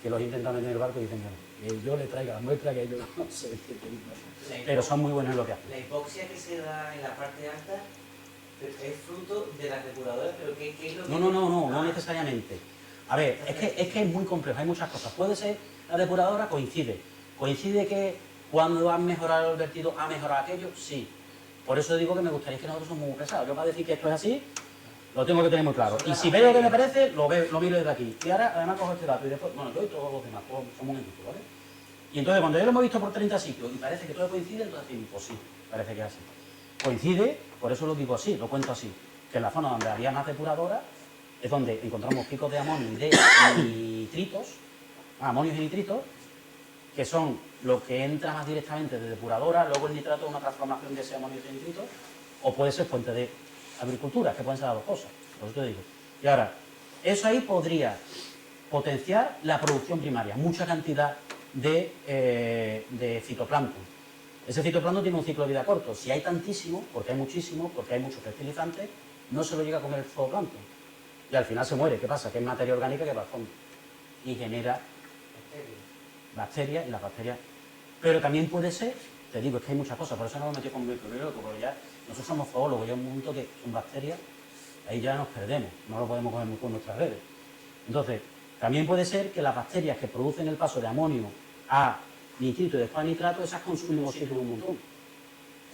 que los intentan meter en el barco y dicen, bueno, yo le traigo la muestra que ellos no sé qué. Pero son muy buenos en lo que hacen. La hipoxia que se da en la parte alta es fruto de las depuradoras, pero ¿qué es lo que...? No necesariamente. A ver, es que es muy complejo, hay muchas cosas. Puede ser, la depuradora coincide que cuando han mejorado el vertido, ha mejorado aquello, sí. Por eso digo que me gustaría que nosotros somos muy pesados. Yo para decir que esto es así, lo tengo que tener muy claro. Y si veo lo que me parece, lo miro desde aquí. Y ahora, además, cojo este dato y después, bueno, yo y todos los demás, todos somos un equipo, ¿vale? Y entonces, cuando ya lo hemos visto por 30 sitios y parece que todo coincide, entonces decimos, pues sí, parece que es así. Coincide, por eso lo digo así, lo cuento así, que en la zona donde había más depuradoras es donde encontramos picos de amonio y de nitritos, amonios y nitritos, que son lo que entra más directamente de depuradora, luego el nitrato es una transformación de ese amonio y nitritos, o puede ser fuente de agricultura, que pueden ser las dos cosas, por eso te digo. Y ahora, eso ahí podría potenciar la producción primaria, mucha cantidad de fitoplancton. Ese fitoplancton tiene un ciclo de vida corto. Si hay tantísimo, porque hay muchísimo, porque hay muchos fertilizantes, no se lo llega a comer el fitoplancton. Y al final se muere. ¿Qué pasa? Que es materia orgánica que va al fondo y genera bacterias, y las bacterias... Pero también puede ser, te digo, es que hay muchas cosas, por eso no me metí con microbiólogo, porque ya nosotros somos zoólogos, ya un momento que son bacterias, ahí ya nos perdemos, no lo podemos comer con nuestras redes. Entonces, también puede ser que las bacterias que producen el paso de amonio a nitrito y después a nitrato, esas consumen oxígeno un montón.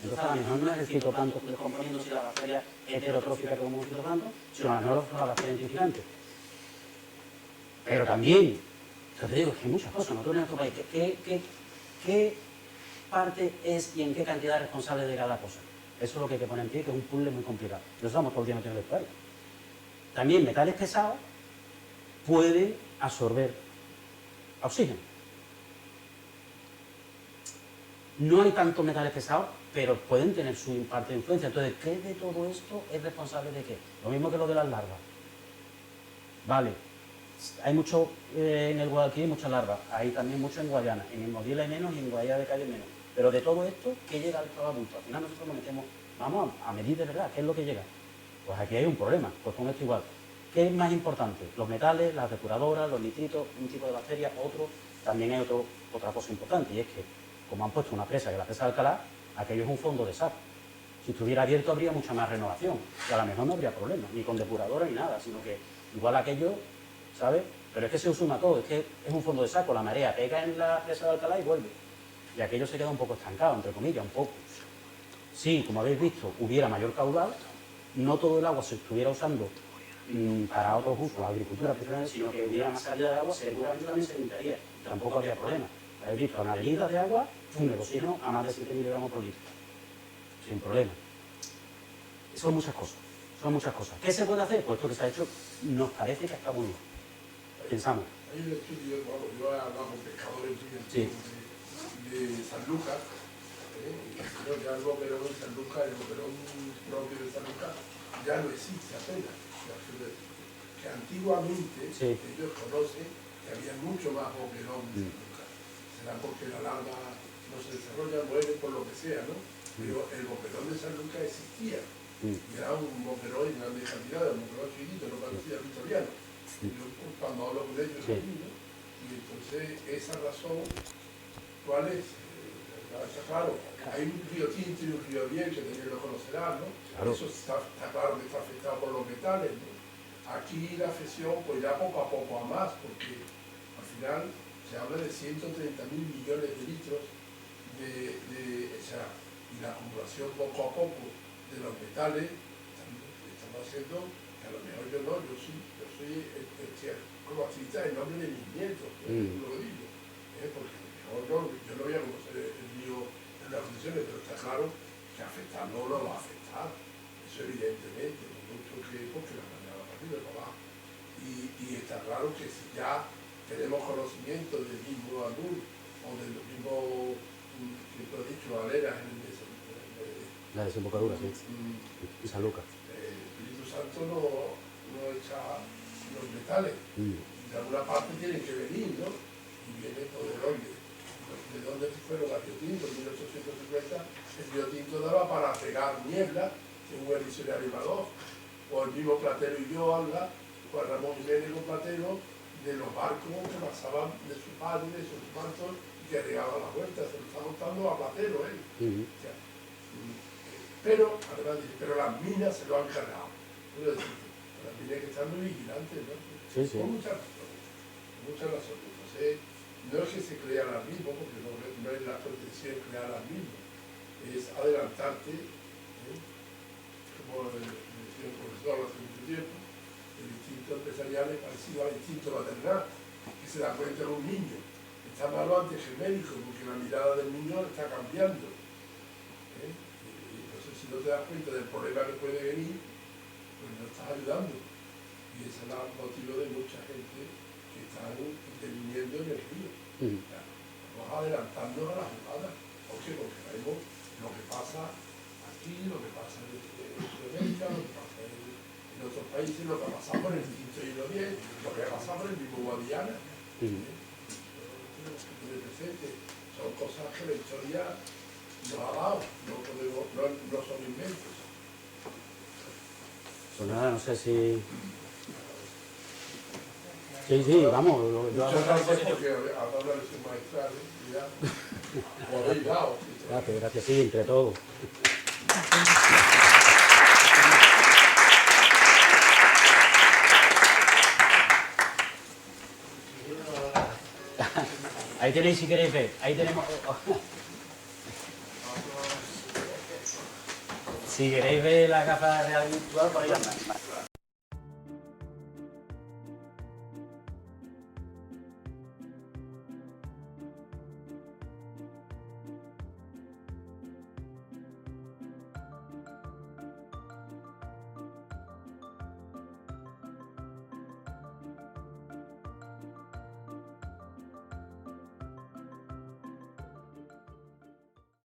Entonces, a lo mejor no es el fitoplancton descomponiéndose la bacteria heterotrófica que como un fitoplancton, sino a lo mejor son las bacterias nitrificantes. Pero también, te digo, es que hay muchas cosas. Nosotros en nuestro país, ¿qué parte es y en qué cantidad es responsable de cada cosa? Eso es lo que hay que poner en pie, que es un puzzle muy complicado. Nosotros estamos todo el día metiendo el estuario. También metales pesados pueden absorber oxígeno. No hay tantos metales pesados, pero pueden tener su parte de influencia. Entonces, ¿qué de todo esto es responsable de qué? Lo mismo que lo de las larvas. Vale, hay mucho en el Guadalquivir, muchas larvas. Hay también mucho en Guayana. En el Modiel hay menos y en Guayana de Calle menos. Pero de todo esto, ¿qué llega al adulto? Al final nosotros nos metemos, vamos a medir de verdad, ¿qué es lo que llega? Pues aquí hay un problema, pues con esto igual. ¿Qué es más importante? Los metales, las depuradoras, los nitritos, un tipo de bacteria, otro. También hay otra cosa importante, y es que, como han puesto una presa, que la presa de Alcalá, aquello es un fondo de saco. Si estuviera abierto habría mucha más renovación, y a lo mejor no habría problema, ni con depuradora ni nada, sino que igual aquello, ¿sabes? Pero es que se suma todo, es que es un fondo de saco, la marea pega en la presa de Alcalá y vuelve. Y aquello se queda un poco estancado, entre comillas, un poco. Si, como habéis visto, hubiera mayor caudal, no todo el agua se estuviera usando para otros usos, la agricultura, sino que hubiera más salida de agua, seguramente también se limpiaría. tampoco habría problema. Habéis visto, una avenida de agua, un oxígeno a más de 7 miligramos por litro, sin problema. Son muchas cosas, son muchas cosas. ¿Qué se puede hacer? Pues esto que se ha hecho nos parece que está muy bien. Pensamos. Hay un estudio, bueno, yo he hablado con pescadores Sí. de San Lucas, y creo que el boquerón de San Lucas, el boquerón propio de San Lucas, ya no existe apenas. Que antiguamente Sí. ellos conocen que había mucho más boquerón de San Lucas. Será porque la larva no se desarrolla, muere por lo que sea, ¿no? Pero el boquerón de San Lucas existía. Y era un boquerón en grandes cantidades, un boquerón chiquito, no parecía victoriano. Cuando hablo con ellos Sí. aquí, ¿no? Y entonces esa razón, ¿cuál es? Está claro, hay un río Tinto y un río Bien que también lo conocerán, ¿no? Claro. Eso está claro que está afectado por los metales, ¿no? Aquí la afección pues ya poco a poco a más, porque al final se habla de 130.000 millones de litros y la acumulación poco a poco de los metales estamos haciendo que a lo mejor yo no, yo soy como activista en nombre de mis nietos, lo digo, porque mejor yo no voy a conocer el río en las condiciones, pero está claro que afectar no lo va a afectar, eso evidentemente, mucho que porque la mañana a partir de abajo. Y está claro que si ya tenemos conocimiento del mismo Anur o del mismo, que tú has dicho, Aleras en La desembocadura, sí. Y San Lucas. El Espíritu Santo no echa los metales. De alguna parte tienen que venir, ¿no? Y viene por el orden. ¿De dónde fueron las biotintos? En 1850 el biotinto daba para pegar niebla, según el diccionario Madoff. O el mismo Platero y yo habla, Juan Ramón Jiménez con Platero, de los barcos que pasaban de su padre, de sus barcos, y que regaban la vuelta. Se lo está contando a Platero, ¿eh? O sea, pero, además dice, pero las minas se lo han cargado. Quiero decir, las minas que están muy vigilantes, ¿no? Sí, sí. Con muchas razones. Muchas razones. Entonces, no es que se crea alarmismo, porque no es la pretensión de crear alarmismo, es adelantarte, como decía el profesor hace mucho tiempo, el instinto empresarial es parecido al instinto maternal, que se da cuenta de un niño. Está malo antes que el médico, porque la mirada del niño está cambiando. Si no te das cuenta del problema que puede venir, pues no estás ayudando. Y ese es el motivo de mucha gente que están interviniendo en el río. Vamos adelantándonos a la jugada. ¿Por qué? Porque vemos lo que pasa aquí, lo que pasa en Sudamérica, lo que pasa en otros países, lo que ha pasado por el Tinto y lo bien, lo que ha pasado por el mismo Guadiana. Son cosas que la historia nos ha dado, no son inventos. Pues nada, no sé si... Sí, vamos. Muchas gracias porque ha dado una lección magistral, ya. Os habéis dado. Gracias, sí, entre todos. Ahí tenéis, si queréis ver, ahí tenemos... Si queréis ver la gafa real virtual, por ahí andan.